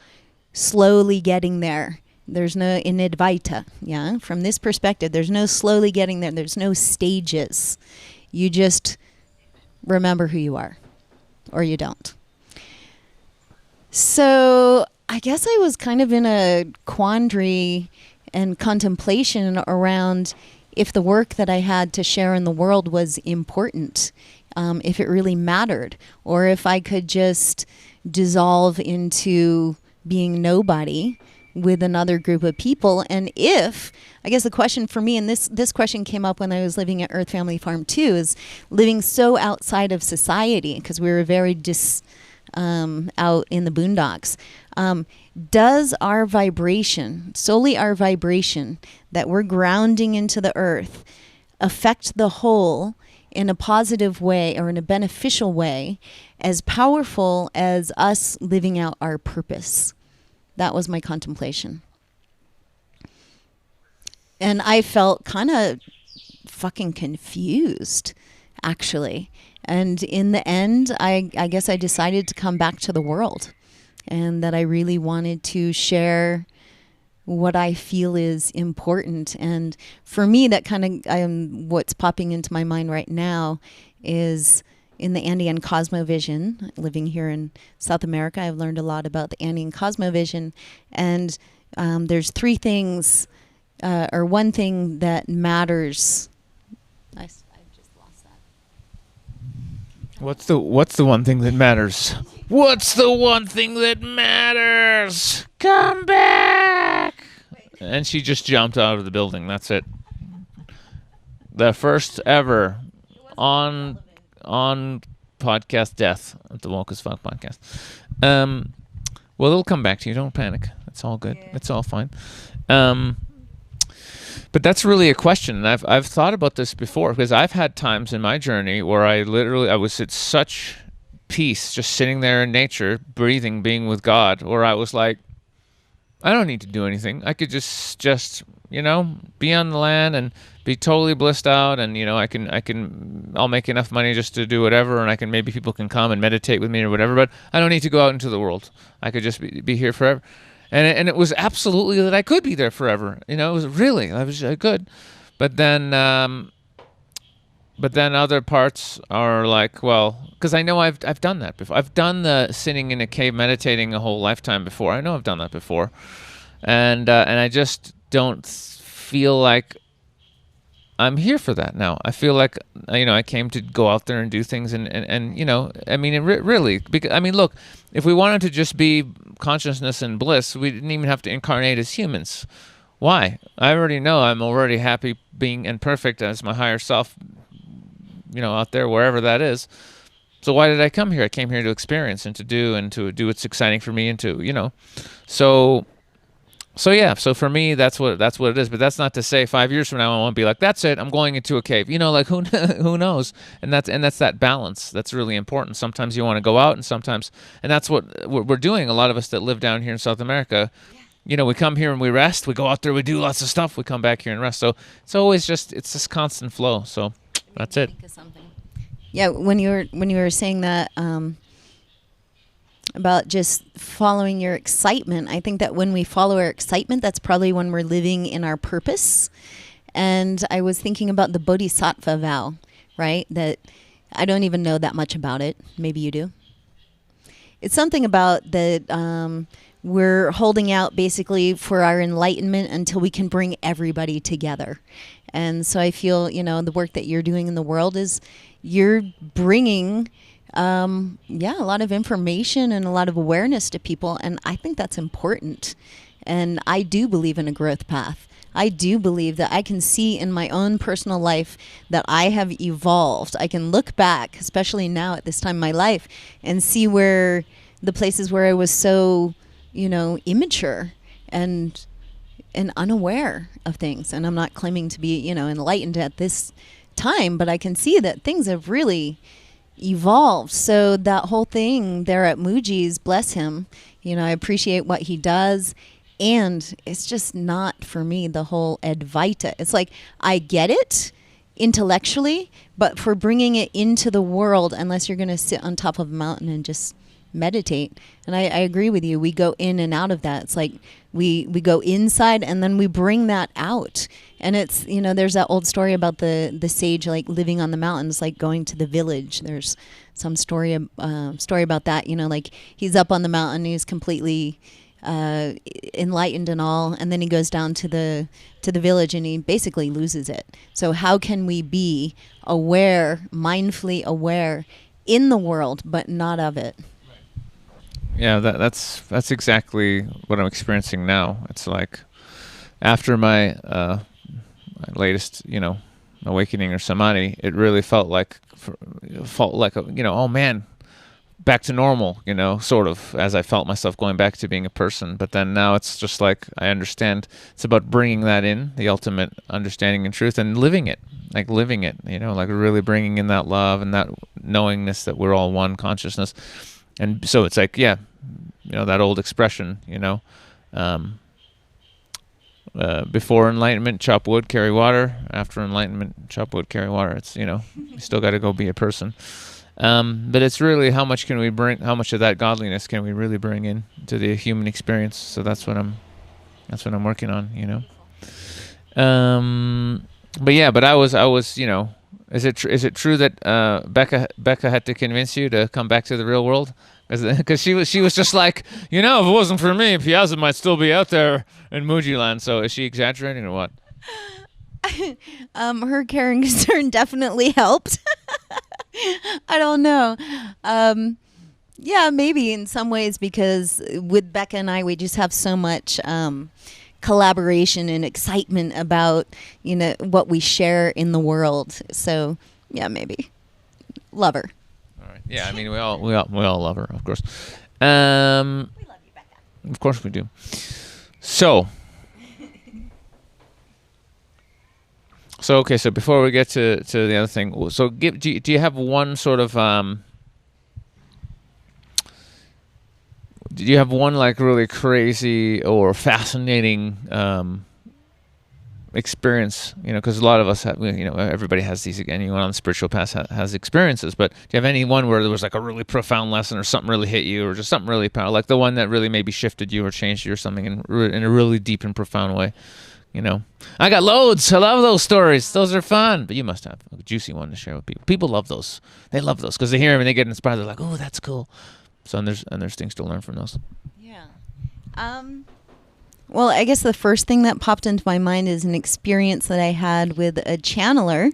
slowly getting there. There's no inadvaita, yeah? From this perspective, there's no slowly getting there. There's no stages. You just remember who you are, or you don't. So I guess I was kind of in a quandary and contemplation around if the work that I had to share in the world was important, if it really mattered, or if I could just dissolve into being nobody with another group of people. And I guess the question for me, and this question came up when I was living at Earth Family Farm too, is living so outside of society, because we were very out in the boondocks. Does our vibration, solely our vibration, that we're grounding into the earth, affect the whole in a positive way or in a beneficial way, as powerful as us living out our purpose? That was my contemplation. And I felt kind of fucking confused, actually. And in the end, I guess I decided to come back to the world, and that I really wanted to share what I feel is important. And for me, that kind of what's popping into my mind right now is in the Andean Cosmovision. Living here in South America, I've learned a lot about the Andean Cosmovision. And there's three things, or one thing that matters. I've just lost that. What's the one thing that matters? What's the one thing that matters? Come back! And she just jumped out of the building. That's it. The first ever on podcast death at the Woke as Fuck podcast. Well, it'll come back to you. Don't panic. It's all good. Yeah. It's all fine. But that's really a question, and I've thought about this before, because I've had times in my journey where I was at such peace, just sitting there in nature, breathing, being with God, where I was like, I don't need to do anything. I could just be on the land and be totally blissed out, and I'll make enough money just to do whatever, and maybe people can come and meditate with me or whatever, but I don't need to go out into the world. I could just be here forever. And it was absolutely that I could be there forever. It was really, I was good. But then other parts are like, well, because I know I've done that before. I've done the sitting in a cave meditating a whole lifetime before. I know I've done that before, and I just don't feel like I'm here for that now. I feel like I came to go out there and do things, and really, because look, if we wanted to just be consciousness and bliss, we didn't even have to incarnate as humans. Why? I already know I'm already happy being and perfect as my higher self, out there, wherever that is. So why did I come here? I came here to experience and to do what's exciting for me, and to, so So yeah, so for me, that's what it is. But that's not to say 5 years from now I won't be like, that's it, I'm going into a cave. Like who knows? And that's that balance that's really important. Sometimes you want to go out, and sometimes, and that's what we're doing. A lot of us that live down here in South America, we come here and we rest. We go out there, we do lots of stuff. We come back here and rest. So it's always it's this constant flow. So that's it. Think of something. Yeah, when you were saying that. About just following your excitement. I think that when we follow our excitement, that's probably when we're living in our purpose. And I was thinking about the Bodhisattva vow, right? That I don't even know that much about it. Maybe you do. It's something about that we're holding out basically for our enlightenment until we can bring everybody together. And so I feel, the work that you're doing in the world is you're bringing a lot of information and a lot of awareness to people. And I think that's important. And I do believe in a growth path. I do believe that I can see in my own personal life that I have evolved. I can look back, especially now at this time in my life, and see where the places where I was so, immature and unaware of things. And I'm not claiming to be, enlightened at this time, but I can see that things have really evolved. So that whole thing there at Mooji's, bless him, I appreciate what he does. And it's just not for me, the whole Advaita. It's like, I get it intellectually, but for bringing it into the world, unless you're going to sit on top of a mountain and just meditate. And I agree with you. We go in and out of that. It's like we go inside and then we bring that out. And it's, there's that old story about the sage, like living on the mountains, like going to the village. There's some story about that, like he's up on the mountain, he's completely enlightened and all, and then he goes down to the village and he basically loses it. So how can we be aware, mindfully aware in the world, but not of it? Yeah, that's exactly what I'm experiencing now. It's like after my latest, awakening or samadhi, it really felt like oh man, back to normal, sort of, as I felt myself going back to being a person. But then now it's just like I understand it's about bringing that in, the ultimate understanding and truth, and living it, like really bringing in that love and that knowingness that we're all one consciousness. And so it's like, that old expression, before enlightenment, chop wood, carry water. After enlightenment, chop wood, carry water. It's, you still got to go be a person. But it's really how much of that godliness can we really bring in to the human experience? So that's what I'm working on, But I was, is it true that Becca had to convince you to come back to the real world? Because she was just like, if it wasn't for me, Pyasa might still be out there in Mooji land. So is she exaggerating or what? Her care and concern definitely helped. I don't know. Yeah, maybe in some ways, because with Becca and I, we just have so much collaboration and excitement about, what we share in the world. So yeah, maybe. Love her. All right. Yeah, I mean, we all love her, of course. We love you, Becca. Of course we do. So okay. So before we get to the other thing, so do you have one sort of do you have one like really crazy or fascinating experience? Because a lot of us have, everybody has these. Anyone on the spiritual path has experiences. But do you have any one where there was like a really profound lesson, or something really hit you, or just something really powerful, like the one that really maybe shifted you or changed you or something in a really deep and profound way? I got loads. I love those stories. Those are fun. But you must have a juicy one to share with people. People love those. They love those because they hear them and they get inspired. They're like, oh, that's cool. So there's things to learn from those. Yeah. Well, I guess the first thing that popped into my mind is an experience that I had with a channeler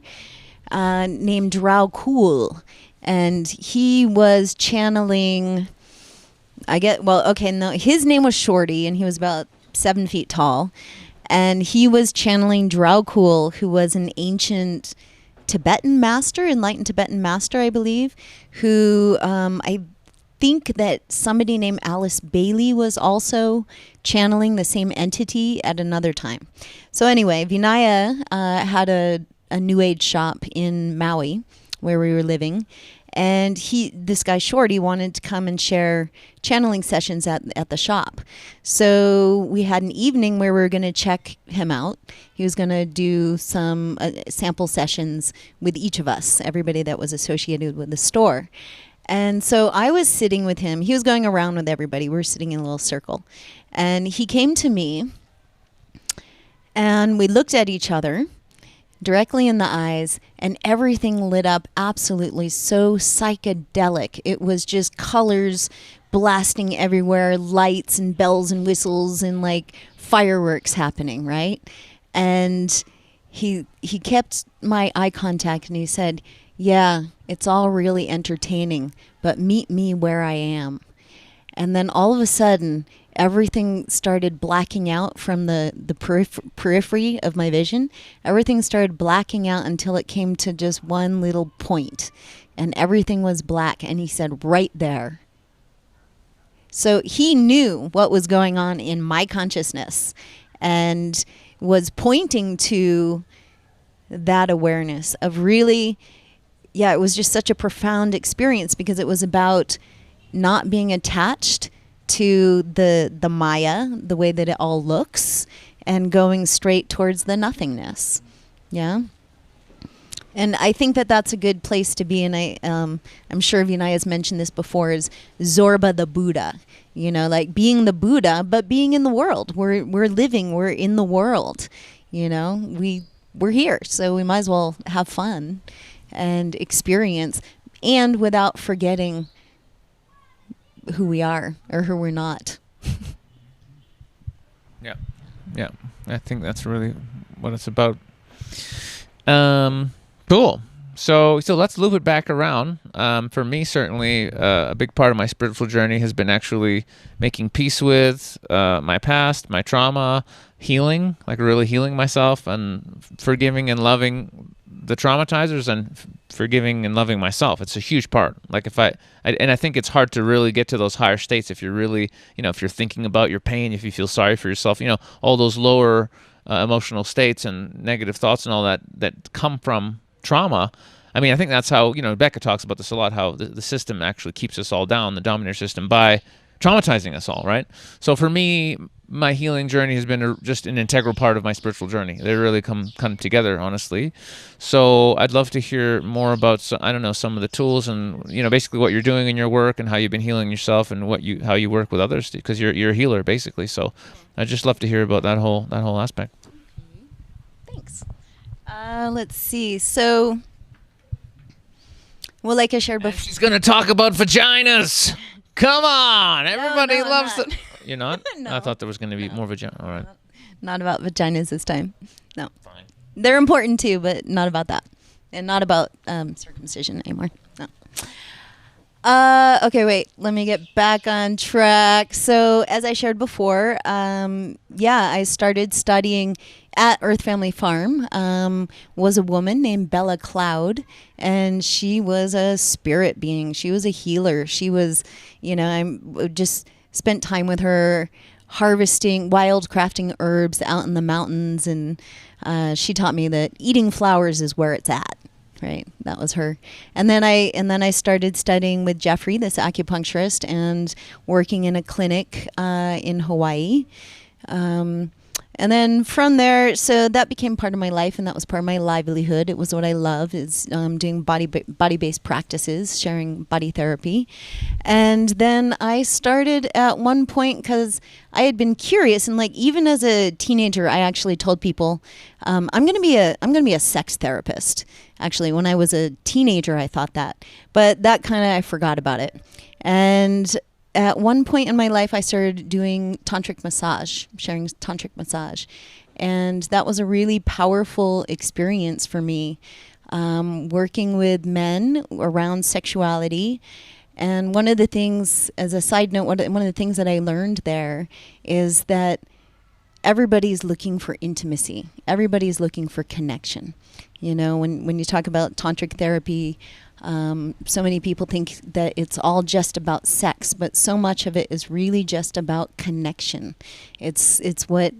named Drao Cool. And he was channeling, his name was Shorty, and he was about 7 feet tall. And he was channeling Drao Cool, who was an ancient enlightened Tibetan master, I believe, who I think that somebody named Alice Bailey was also channeling the same entity at another time. So anyway, Vinaya had a New Age shop in Maui where we were living. And this guy Shorty wanted to come and share channeling sessions at the shop. So we had an evening where we were going to check him out. He was going to do some sample sessions with each of us, everybody that was associated with the store. And so I was sitting with him. He was going around with everybody. We were sitting in a little circle. And he came to me, and we looked at each other directly in the eyes, and everything lit up absolutely so psychedelic. It was just colors blasting everywhere, lights and bells and whistles and like fireworks happening, right? And he kept my eye contact and he said, "Yeah, it's all really entertaining, but meet me where I am." And then all of a sudden, everything started blacking out from the periphery of my vision. Everything started blacking out until it came to just one little point, and everything was black. And he said, "Right there." So he knew what was going on in my consciousness and was pointing to that awareness of really, yeah, it was just such a profound experience because it was about not being attached to the Maya, the way that it all looks, and going straight towards the nothingness. Yeah. And I think that that's a good place to be. And I'm sure Vinay has mentioned this before, is Zorba the Buddha, you know, like being the Buddha, but being in the world. We're living, we're in the world, you know, we're here. So we might as well have fun and experience, and without forgetting who we are or who we're not. Yeah. I think that's really what it's about. Cool. So let's loop it back around. For me, certainly, a big part of my spiritual journey has been actually making peace with my past, my trauma, healing, like really healing myself, and forgiving and loving the traumatizers, and forgiving and loving myself. It's a huge part. Like I think it's hard to really get to those higher states if you're really, if you're thinking about your pain, if you feel sorry for yourself, all those lower emotional states and negative thoughts and all that come from trauma. I mean, I think that's how, Becca talks about this a lot, how the system actually keeps us all down, the dominator system, by traumatizing us all, right? So for me, my healing journey has been just an integral part of my spiritual journey. They really come together, honestly. So I'd love to hear more about, some of the tools and, basically what you're doing in your work and how you've been healing yourself and how you work with others, because you're a healer, basically. So I'd just love to hear about that whole aspect. Thanks. Let's see. So, well, like I shared before, she's going to talk about vaginas. Come on. Everybody loves it. You're not? No. I thought there was going to be more vagina. All right. Not about vaginas this time. No. Fine. They're important too, but not about that. And not about circumcision anymore. No. Okay, wait. Let me get back on track. So, as I shared before, I started studying at Earth Family Farm. Was a woman named Bella Cloud, and she was a spirit being. She was a healer. She was, I just spent time with her harvesting, wild crafting herbs out in the mountains, and she taught me that eating flowers is where it's at. Right, that was her. And then I started studying with Jeffrey, this acupuncturist, and working in a clinic in Hawaii. And then from there, so that became part of my life, and that was part of my livelihood. It was what I love, is doing body-based practices, sharing body therapy. And then I started at one point, because I had been curious, and like even as a teenager, I actually told people, I'm going to be a sex therapist. Actually, when I was a teenager, I thought that, but that I forgot about it. And at one point in my life, I started doing tantric massage, sharing tantric massage. And that was a really powerful experience for me, working with men around sexuality. And one of the things, as a side note, one of the things that I learned there is that everybody's looking for intimacy. Everybody's looking for connection. You know, when you talk about tantric therapy, so many people think that it's all just about sex, but so much of it is really just about connection. It's what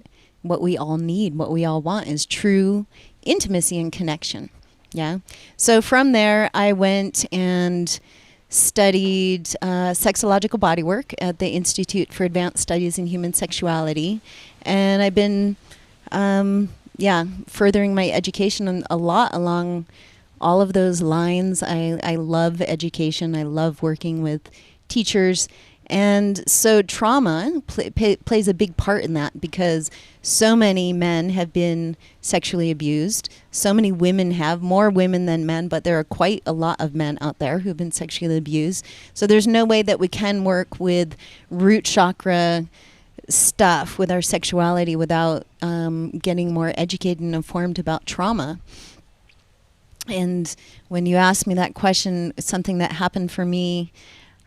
we all need, what we all want is true intimacy and connection. Yeah. So from there, I went and studied sexological bodywork at the Institute for Advanced Studies in Human Sexuality. And I've been, furthering my education a lot along all of those lines. I love education. I love working with teachers. And so trauma plays a big part in that, because so many men have been sexually abused. So many women have, more women than men, but there are quite a lot of men out there who've been sexually abused. So there's no way that we can work with root chakra stuff with our sexuality without getting more educated and informed about trauma. And when you asked me that question, something that happened for me,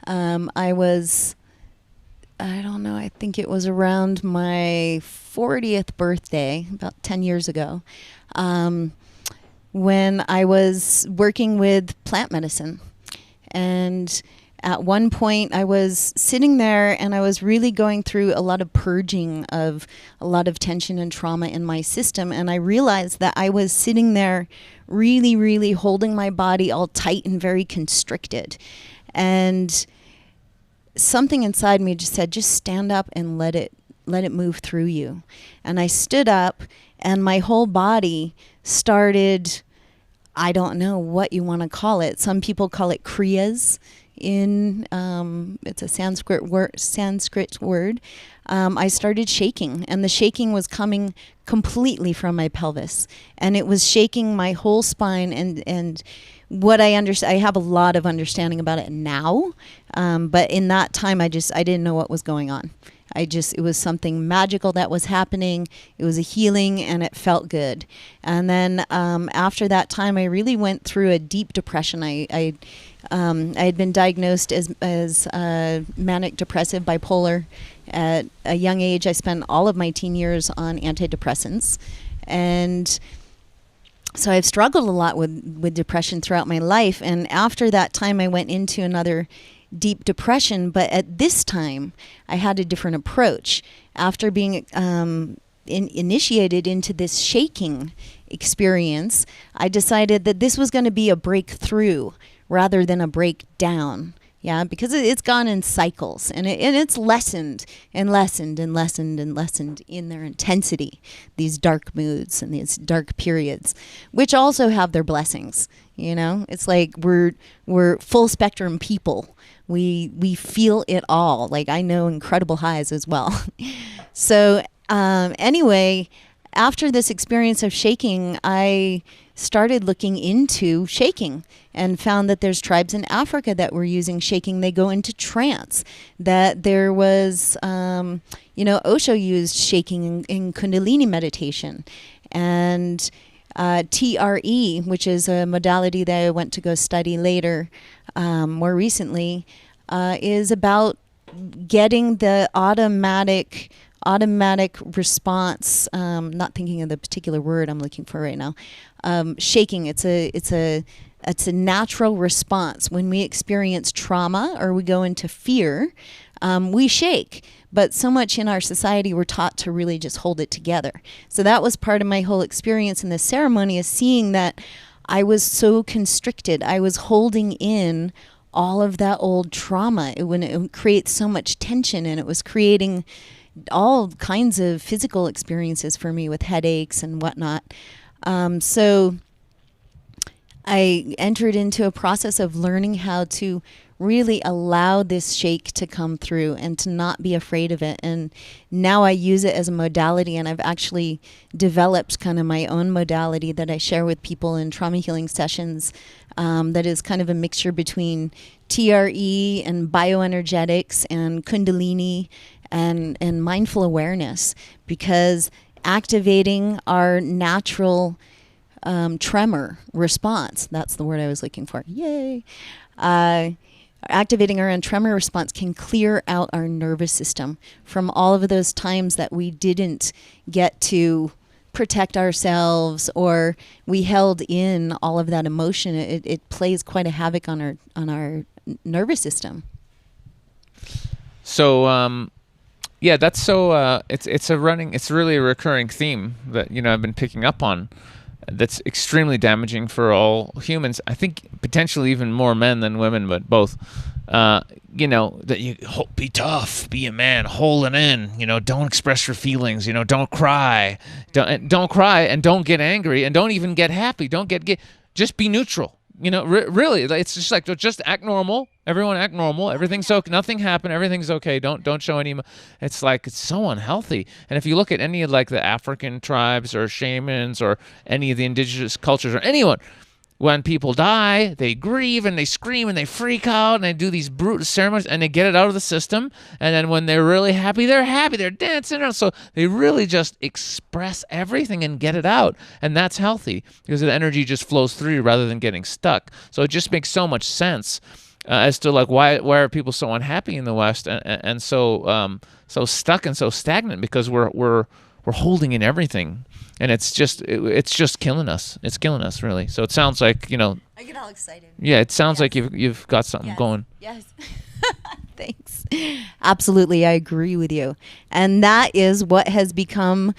I think it was around my 40th birthday, about 10 years ago, when I was working with plant medicine. And at one point I was sitting there and I was really going through a lot of purging of a lot of tension and trauma in my system. And I realized that I was sitting there really, really holding my body all tight and very constricted. And something inside me just said, just stand up and let it move through you. And I stood up and my whole body started, I don't know what you want to call it. Some people call it kriyas. It's a Sanskrit word. I started shaking, and the shaking was coming completely from my pelvis, and it was shaking my whole spine. And what I have a lot of understanding about it now, but in that time, I didn't know what was going on. It was something magical that was happening. It was a healing, and it felt good. And then after that time, I really went through a deep depression. I had been diagnosed as manic depressive bipolar at a young age. I spent all of my teen years on antidepressants, and so I've struggled a lot with depression throughout my life. And after that time, I went into another deep depression, but at this time I had a different approach. After being initiated into this shaking experience, I decided that this was going to be a breakthrough rather than a breakdown. Yeah, because it's gone in cycles, and it's lessened and lessened and lessened and lessened in their intensity, these dark moods and these dark periods, which also have their blessings. You know, it's like we're full spectrum people. We feel it all. Like, I know incredible highs as well. So anyway, after this experience of shaking, I started looking into shaking and found that there's tribes in Africa that were using shaking. They go into trance. That there was, Osho used shaking in Kundalini meditation. And TRE, which is a modality that I went to go study later, more recently, is about getting the automatic response. Not thinking of the particular word I'm looking for right now. Shaking. It's a natural response when we experience trauma or we go into fear. We shake. But so much in our society, we're taught to really just hold it together. So that was part of my whole experience in this ceremony, is seeing that I was so constricted. I was holding in all of that old trauma. It creates so much tension, and it was creating all kinds of physical experiences for me with headaches and whatnot. So I entered into a process of learning how to really allow this shake to come through and to not be afraid of it. And now I use it as a modality, and I've actually developed kind of my own modality that I share with people in trauma healing sessions, that is kind of a mixture between TRE and bioenergetics and Kundalini and mindful awareness, because activating our natural tremor response, that's the word I was looking for, yay, activating our own tremor response can clear out our nervous system from all of those times that we didn't get to protect ourselves, or we held in all of that emotion. It plays quite a havoc on our nervous system. So yeah, that's so it's really a recurring theme that I've been picking up on, that's extremely damaging for all humans. I think potentially even more men than women, but both. That you be tough, be a man, hold it in. Don't express your feelings. Don't cry, don't cry, and don't get angry, and don't even get happy. Don't get just be neutral. Really, it's just like, just act normal. Everyone act normal. Everything's okay. Nothing happened. Everything's okay. Don't show any. It's like, it's so unhealthy. And if you look at any of like the African tribes or shamans or any of the indigenous cultures or anyone, when people die, they grieve and they scream and they freak out and they do these brutal ceremonies and they get it out of the system. And then when they're really happy, they're happy. They're dancing around. So they really just express everything and get it out. And that's healthy because the energy just flows through you rather than getting stuck. So it just makes so much sense as to like why are people so unhappy in the West and so stuck and so stagnant, because we're holding in everything. And it's just killing us. It's killing us, really. So it sounds like, I get all excited. Yeah, it sounds like you've got something going. Yes. Thanks. Absolutely, I agree with you. And that is what has become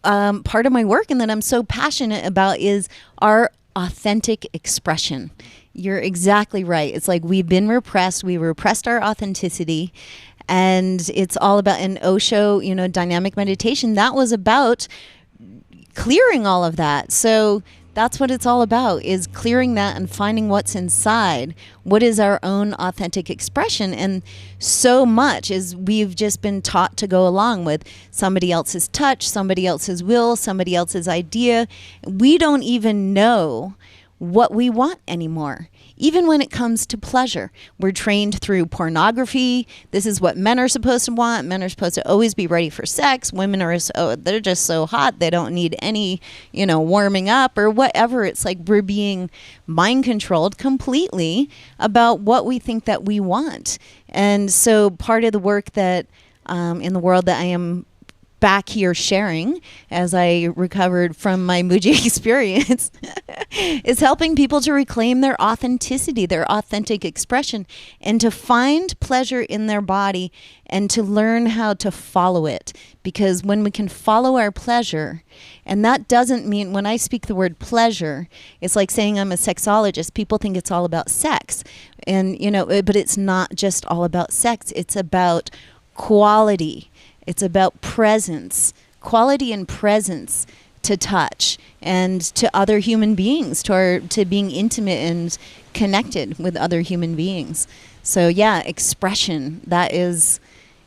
part of my work, and that I'm so passionate about, is our authentic expression. You're exactly right. It's like we've been repressed. We repressed our authenticity. And it's all about, in Osho, dynamic meditation, that was about clearing all of that. So that's what it's all about, is clearing that and finding what's inside. What is our own authentic expression? And so much is we've just been taught to go along with somebody else's touch, somebody else's will, somebody else's idea. We don't even know what we want anymore. Even when it comes to pleasure, we're trained through pornography. This is what men are supposed to want. Men are supposed to always be ready for sex. Women are they're just so hot. They don't need any, warming up or whatever. It's like we're being mind controlled completely about what we think that we want. And so part of the work that in the world that I am back here sharing as I recovered from my Mooji experience is helping people to reclaim their authenticity, their authentic expression, and to find pleasure in their body and to learn how to follow it. Because when we can follow our pleasure, and that doesn't mean, when I speak the word pleasure, it's like saying I'm a sexologist. People think it's all about sex. And, but it's not just all about sex. It's about quality. It's about presence, quality and presence to touch and to other human beings, to being intimate and connected with other human beings. So yeah, expression, that is,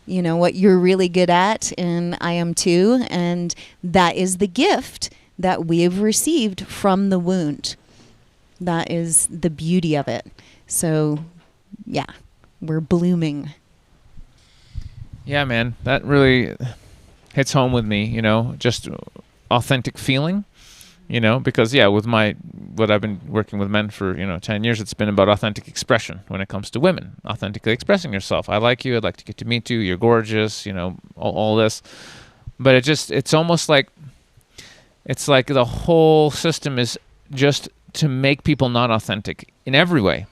what you're really good at, and I am too. And that is the gift that we have received from the wound. That is the beauty of it. So yeah, we're blooming. Yeah, man, that really hits home with me, just authentic feeling, because with what I've been working with men for, 10 years, it's been about authentic expression when it comes to women, authentically expressing yourself. I like you. I'd like to get to meet you. You're gorgeous, all this. But it's almost like, it's like the whole system is just to make people not authentic in every way.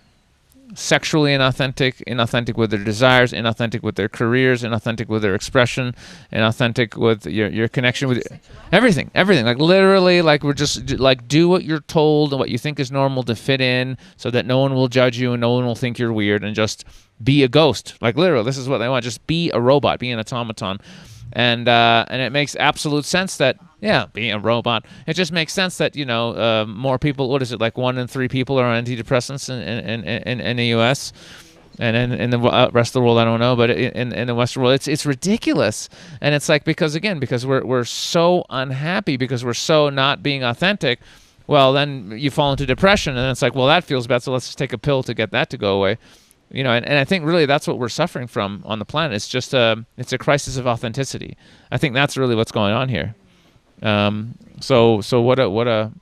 Sexually inauthentic with their desires, inauthentic with their careers, inauthentic with their expression, inauthentic with your connection with everything. Like literally, like we're just like, do what you're told and what you think is normal to fit in, so that no one will judge you and no one will think you're weird, and just be a ghost. Like literally, this is what they want. Just be a robot, be an automaton. And it makes absolute sense that, being a robot, it just makes sense that, more people, what is it, like 1 in 3 people are on antidepressants in the U.S., and in the rest of the world, I don't know, but in the Western world, it's ridiculous. And it's like, because we're so unhappy, because we're so not being authentic, well, then you fall into depression, and it's like, well, that feels bad, so let's just take a pill to get that to go away. And I think really that's what we're suffering from on the planet. It's just it's a crisis of authenticity. I think that's really what's going on here. So what a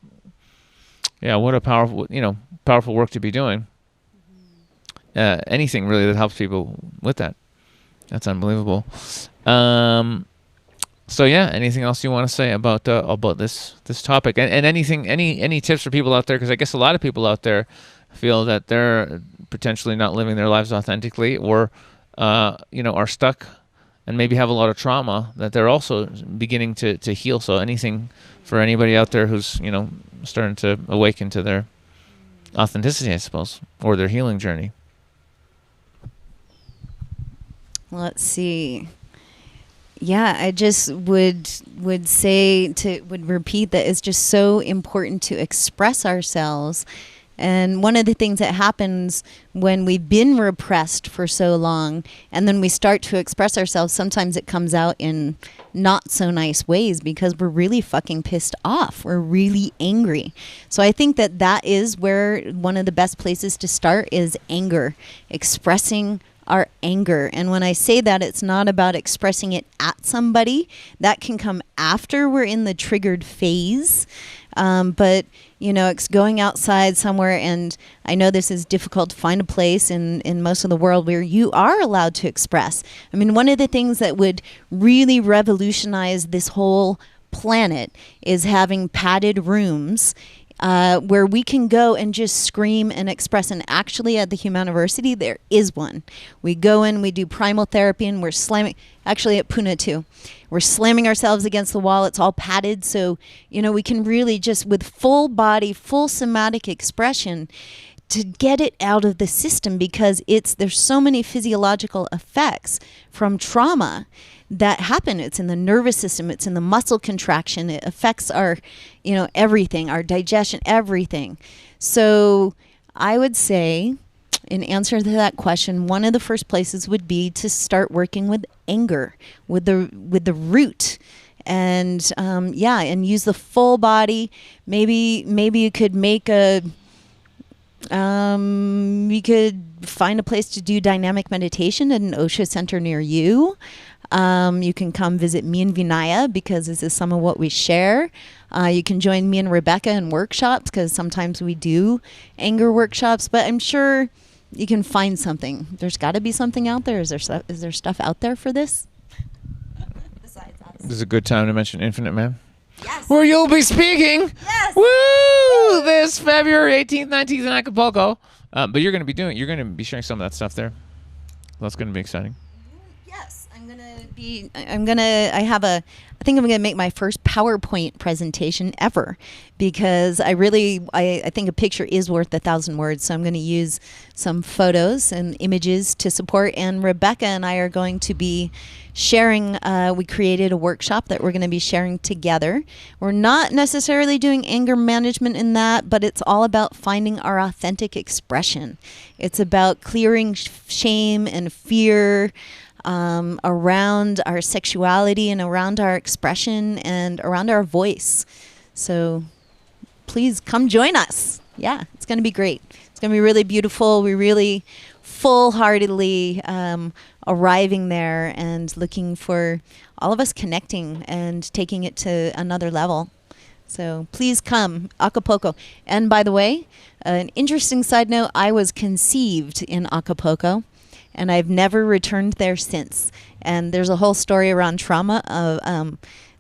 powerful work to be doing. anything really that helps people with that. That's unbelievable. So yeah, anything else you want to say about this topic, and any tips for people out there? Because I guess a lot of people out there feel that they're potentially not living their lives authentically, or are stuck and maybe have a lot of trauma that they're also beginning to heal. So anything for anybody out there who's starting to awaken to their authenticity, I suppose, or their healing journey. Let's see. Yeah, I just would repeat that it's just so important to express ourselves. And one of the things that happens when we've been repressed for so long and then we start to express ourselves, sometimes it comes out in not so nice ways because we're really fucking pissed off. We're really angry. So I think that is where one of the best places to start is anger, expressing our anger. And when I say that, it's not about expressing it at somebody. That can come after we're in the triggered phase. But it's going outside somewhere, and I know this is difficult to find a place in most of the world where you are allowed to express. I mean, one of the things that would really revolutionize this whole planet is having padded rooms where we can go and just scream and express. And actually at the Humaniversity, there is one. We go in, we do primal therapy, and we're slamming, actually at Pune too, we're slamming ourselves against the wall. It's all padded. So, we can really just with full body, full somatic expression to get it out of the system, because there's so many physiological effects from trauma that happen. It's in the nervous system, it's in the muscle contraction, it affects our, everything, our digestion, everything. So I would say, in answer to that question, one of the first places would be to start working with anger, with the root. And and use the full body. Maybe you could make you could find a place to do dynamic meditation at an Osho center near you. You can come visit me and Vinaya, because this is some of what we share. You can join me and Rebecca in workshops, because sometimes we do anger workshops, but I'm sure you can find something. There's got to be something out there. Is there stuff out there for this? Besides us. This is a good time to mention Infinite Man. Yes. Where you'll be speaking. Yes. Woo! This February 18th, 19th in Acapulco. But you're going to be sharing some of that stuff there. That's going to be exciting. Yes, I think I'm going to make my first PowerPoint presentation ever, because I think a picture is worth 1,000 words. So I'm going to use some photos and images to support. And Rebecca and I are going to be sharing. We created a workshop that we're going to be sharing together. We're not necessarily doing anger management in that, but it's all about finding our authentic expression. It's about clearing shame and fear around our sexuality and around our expression and around our voice. So please come join us. Yeah, it's going to be great. It's going to be really beautiful. We really full-heartedly arriving there and looking for all of us connecting and taking it to another level. So please come, Acapulco. And by the way, an interesting side note, I was conceived in Acapulco, and I've never returned there since. And there's a whole story around trauma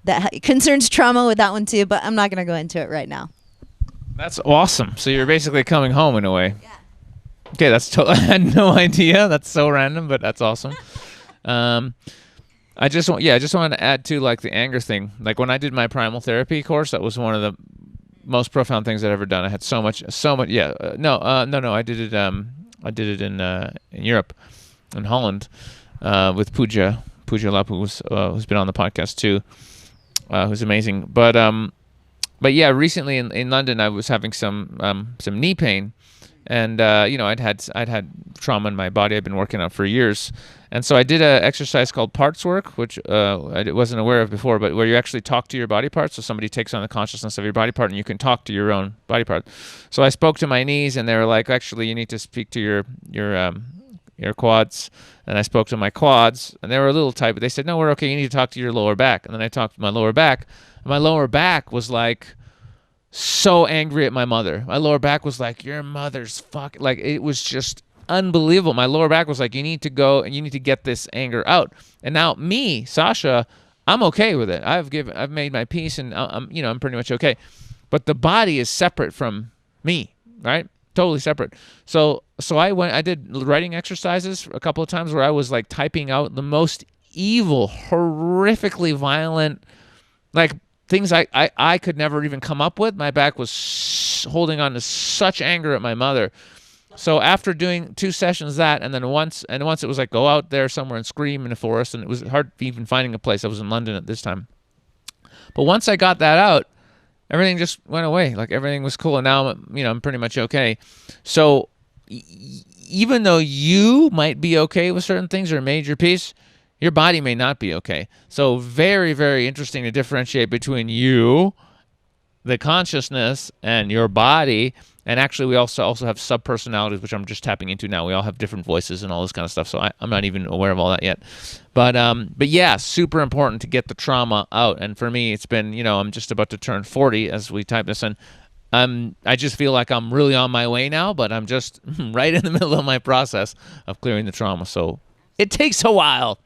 that concerns trauma with that one too, but I'm not going to go into it right now. That's awesome. So you're basically coming home in a way. Yeah. Okay, I had no idea. That's so random, but that's awesome. I just wanted to add to the anger thing. Like when I did my primal therapy course, that was one of the most profound things I'd ever done. I had so much. Yeah. No. I did it in Europe, in Holland, with Pooja Lapu, who's been on the podcast too, who's amazing. But yeah, recently in London, I was having some knee pain, and I'd had trauma in my body I've been working on for years, and so I did an exercise called parts work, which I wasn't aware of before, but where you actually talk to your body parts. So somebody takes on the consciousness of your body part, and you can talk to your own body part. So I spoke to my knees, and they were like, actually, you need to speak to your quads. And I spoke to my quads, and they were a little tight, but they said, no, we're okay. You need to talk to your lower back. And then I talked to my lower back. And my lower back was like so angry at my mother. My lower back was like, your mother's fuck. Like, it was just unbelievable. My lower back was like, you need to go and you need to get this anger out. And now me, Sasha, I'm okay with it. I've made my peace, and I'm pretty much okay. But the body is separate from me, right? Totally separate. So I did writing exercises a couple of times where I was like typing out the most evil, horrifically violent, like things I could never even come up with. My back was holding on to such anger at my mother. So after doing 2 sessions and then once it was like, go out there somewhere and scream in the forest, and it was hard even finding a place. I was in London at this time. But once I got that out, everything just went away. Like everything was cool, and now I'm pretty much okay. So even though you might be okay with certain things or made your peace, your body may not be okay. So very, very interesting to differentiate between you, the consciousness, and your body. And actually, we also have sub-personalities, which I'm just tapping into now. We all have different voices and all this kind of stuff, so I'm not even aware of all that yet. But yeah, super important to get the trauma out. And for me, it's been, I'm just about to turn 40 as we type this in. I just feel like I'm really on my way now, but I'm just right in the middle of my process of clearing the trauma. So it takes a while.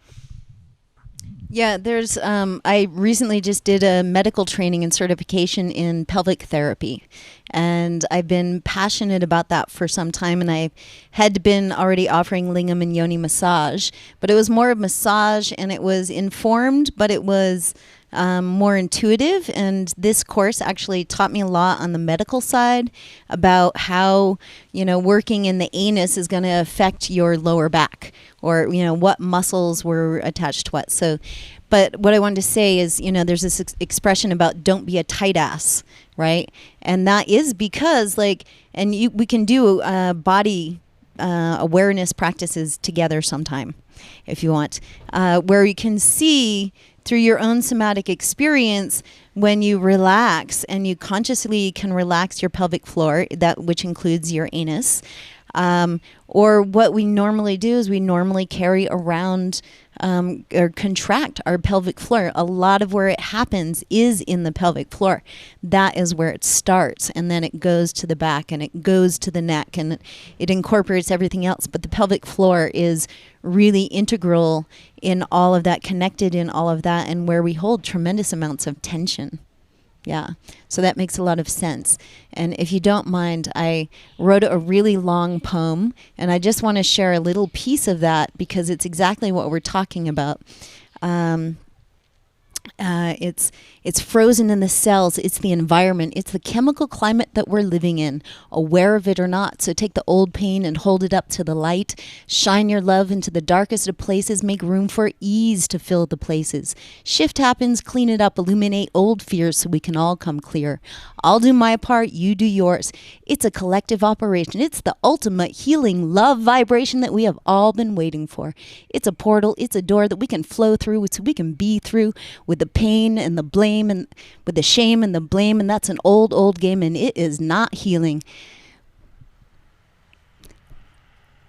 Yeah, there's. I recently just did a medical training and certification in pelvic therapy, and I've been passionate about that for some time. And I had been already offering lingam and yoni massage, but it was more of massage, and it was informed, but it was more intuitive. And this course actually taught me a lot on the medical side about how, working in the anus is going to affect your lower back, or, what muscles were attached to what. So, but what I wanted to say is, there's this expression about don't be a tight ass, right? And that is because we can do body awareness practices together sometime if you want, where you can see through your own somatic experience when you relax, and you consciously can relax your pelvic floor, which includes your anus. Or what we normally do is we normally carry around or contract our pelvic floor. A lot of where it happens is in the pelvic floor. That is where it starts, and then it goes to the back, and it goes to the neck, and it incorporates everything else. But the pelvic floor is really integral in all of that, connected in all of that, and where we hold tremendous amounts of tension. Yeah, so that makes a lot of sense. And if you don't mind, I wrote a really long poem, and I just want to share a little piece of that because it's exactly what we're talking about. It's frozen in the cells. It's the environment. It's the chemical climate that we're living in, aware of it or not. So take the old pain and hold it up to the light. Shine your love into the darkest of places. Make room for ease to fill the places. Shift happens, clean it up, illuminate old fears so we can all come clear. I'll do my part, you do yours. It's a collective operation. It's the ultimate healing love vibration that we have all been waiting for. It's a portal. It's a door that we can flow through so we can be through with the pain and the blame and with the shame and the blame, and that's an old game, and it is not healing.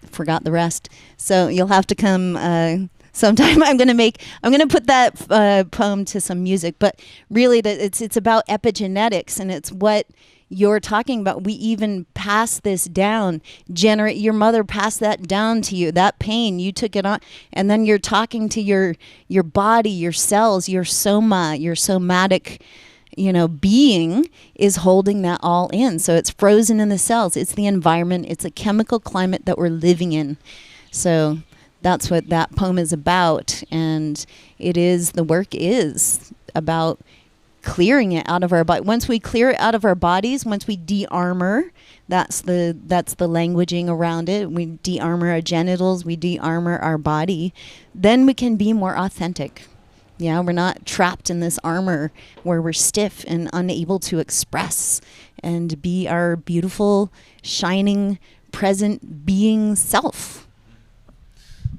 Forgot the rest. So you'll have to come sometime. I'm gonna put that poem to some music, but really it's about epigenetics, and it's what you're talking about. We even pass this down. Your mother passed that down to you. That pain, you took it on, and then you're talking to your body, your cells, your soma, your somatic, being is holding that all in. So it's frozen in the cells. It's the environment. It's a chemical climate that we're living in. So that's what that poem is about, and the work is about clearing it out of our body. Once we clear it out of our bodies, once we de-armor, that's the languaging around it. We de-armor our genitals, we de-armor our body, then we can be more authentic. Yeah, we're not trapped in this armor where we're stiff and unable to express and be our beautiful, shining, present being self.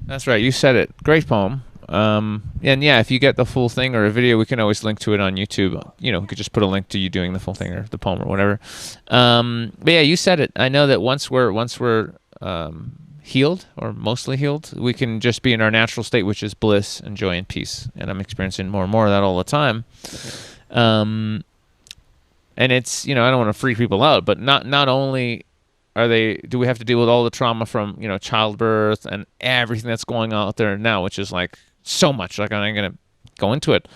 That's right. You said it. Great poem. And yeah, if you get the full thing or a video, we can always link to it on YouTube. We could just put a link to you doing the full thing or the poem or whatever. But yeah, you said it. I know that once we're healed or mostly healed, we can just be in our natural state, which is bliss and joy and peace. And I'm experiencing more and more of that all the time. And it's, I don't want to freak people out, but not only do we have to deal with all the trauma from, childbirth and everything that's going on out there now, which is like so much, like I'm not going to go into it.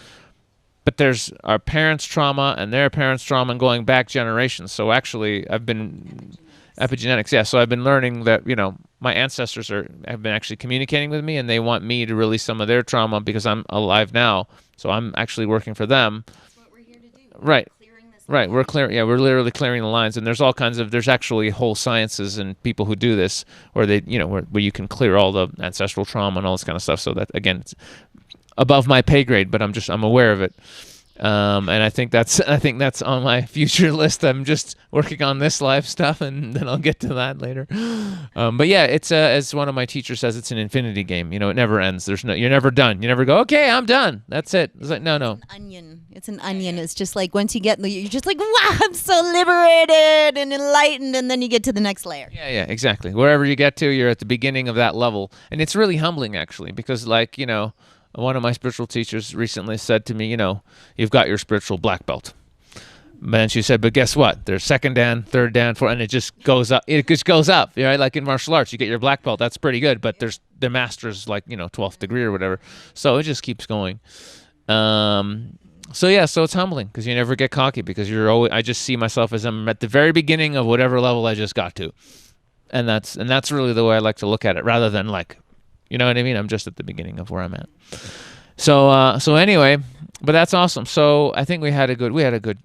But there's our parents' trauma and their parents' trauma and going back generations. So actually I've been epigenetics. Yeah. So I've been learning that, my ancestors have been actually communicating with me, and they want me to release some of their trauma because I'm alive now. So I'm actually working for them. That's what we're here to do. Right. Clearing this Right. We're clearing. Yeah. We're literally clearing the lines, and there's all kinds of, there's actually whole sciences and people who do this where they, where you can clear all the ancestral trauma and all this kind of stuff. So that, again, it's above my pay grade, but I'm aware of it. And I think that's on my future list. I'm just working on this life stuff, and then I'll get to that later. But yeah, it's as one of my teachers says, it's an infinity game. It never ends. You're never done. You never go, okay, I'm done. That's it. It's like, no. It's an onion. It's an onion. It's just like once you get, you're just like, wow, I'm so liberated and enlightened, and then you get to the next layer. Yeah, exactly. Wherever you get to, you're at the beginning of that level, and it's really humbling actually, because like, one of my spiritual teachers recently said to me, you've got your spiritual black belt. And she said, but guess what? There's second dan, third dan, fourth, and it just goes up. It just goes up, right? Like in martial arts, you get your black belt. That's pretty good. But there's the master's like, 12th degree or whatever. So it just keeps going. So it's humbling because you never get cocky, because I just see myself as I'm at the very beginning of whatever level I just got to. And that's really the way I like to look at it, rather than like, you know what I mean? I'm just at the beginning of where I'm at. So anyway, but that's awesome. So I think we had a good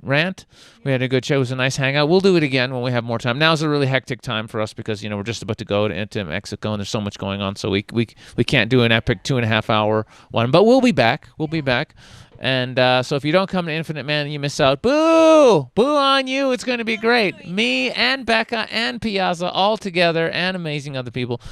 rant. We had a good show. It was a nice hangout. We'll do it again when we have more time. Now's a really hectic time for us because, we're just about to go into Mexico and there's so much going on. So we can't do an epic 2.5 hour one, but we'll be back. We'll be back. And so if you don't come to Infinite Man, you miss out. Boo! Boo on you. It's going to be great. Me and Becca and Pyasa all together, and amazing other people.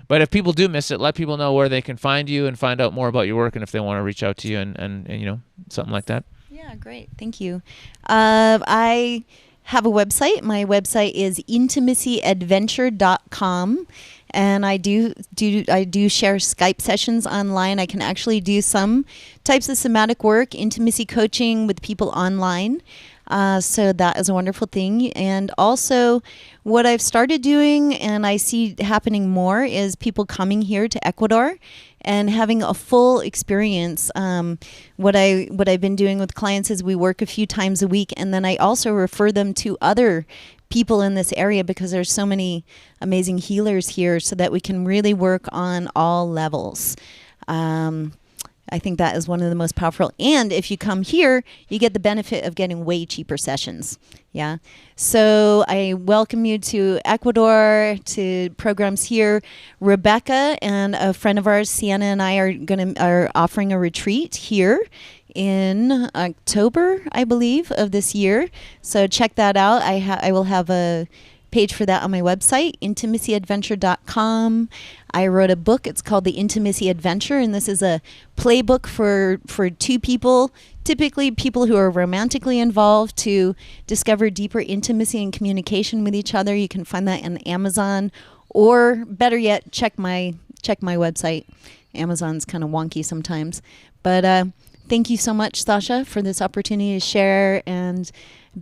But if people do miss it, let people know where they can find you and find out more about your work, and if they want to reach out to you and something like that. Yeah, great. Thank you. I have a website. My website is intimacyadventure.com. And I do share Skype sessions online. I can actually do some types of somatic work, intimacy coaching with people online. So that is a wonderful thing. And also what I've started doing, and I see happening more, is people coming here to Ecuador and having a full experience. What I've been doing with clients is we work a few times a week, and then I also refer them to other people in this area because there's so many amazing healers here, so that we can really work on all levels. I think that is one of the most powerful. And if you come here, you get the benefit of getting way cheaper sessions. Yeah. So I welcome you to Ecuador, to programs here. Rebecca and a friend of ours, Sienna, and I are offering a retreat here in October, I believe, of this year. So check that out. I will have a page for that on my website, intimacyadventure.com. I wrote a book. It's called The Intimacy Adventure, and this is a playbook for two people, typically people who are romantically involved, to discover deeper intimacy and communication with each other. You can find that on Amazon, or better yet, check my website. Amazon's kind of wonky sometimes. But thank you so much, Sasha, for this opportunity to share, and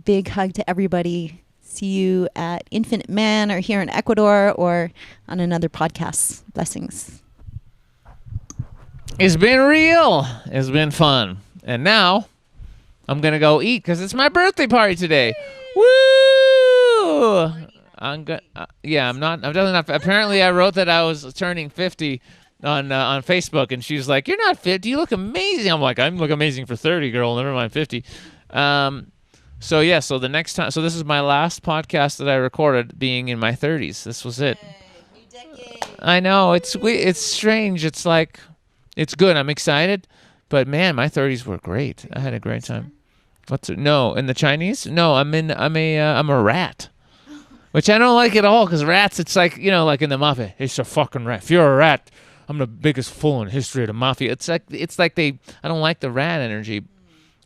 big hug to everybody. See you at Infinite Man, or here in Ecuador, or on another podcast. Blessings. It's been real. It's been fun. And now I'm going to go eat because it's my birthday party today. Woo! I'm definitely not. Apparently I wrote that I was turning 50 on Facebook, and she's like, "You're not 50. You look amazing." I'm like, "I look amazing for 30, girl. Never mind 50." So the next time, so this is my last podcast that I recorded being in my 30s. This was it. New decade. I know, it's strange. It's like, it's good. I'm excited, but man, my 30s were great. I had a great time. No, in the Chinese? No, I'm a rat, which I don't like at all, because rats, it's like, like in the mafia, it's a fucking rat. If you're a rat, I'm the biggest fool in history of the mafia. It's like I don't like the rat energy.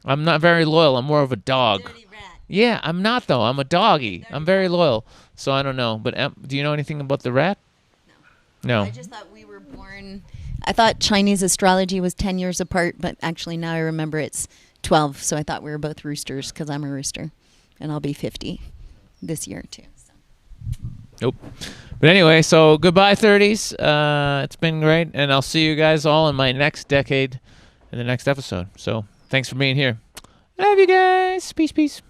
I'm not very loyal. I'm more of a dog. Dirty rat. Yeah, I'm not, though. I'm a doggy. I'm very loyal. So I don't know. But do you know anything about the rat? No. I just thought we were born. I thought Chinese astrology was 10 years apart, but actually now I remember it's 12. So I thought we were both roosters, because I'm a rooster. And I'll be 50 this year, too. So. Nope. But anyway, so goodbye 30s. It's been great, and I'll see you guys all in my next decade in the next episode. So thanks for being here. Love you guys. Peace, peace.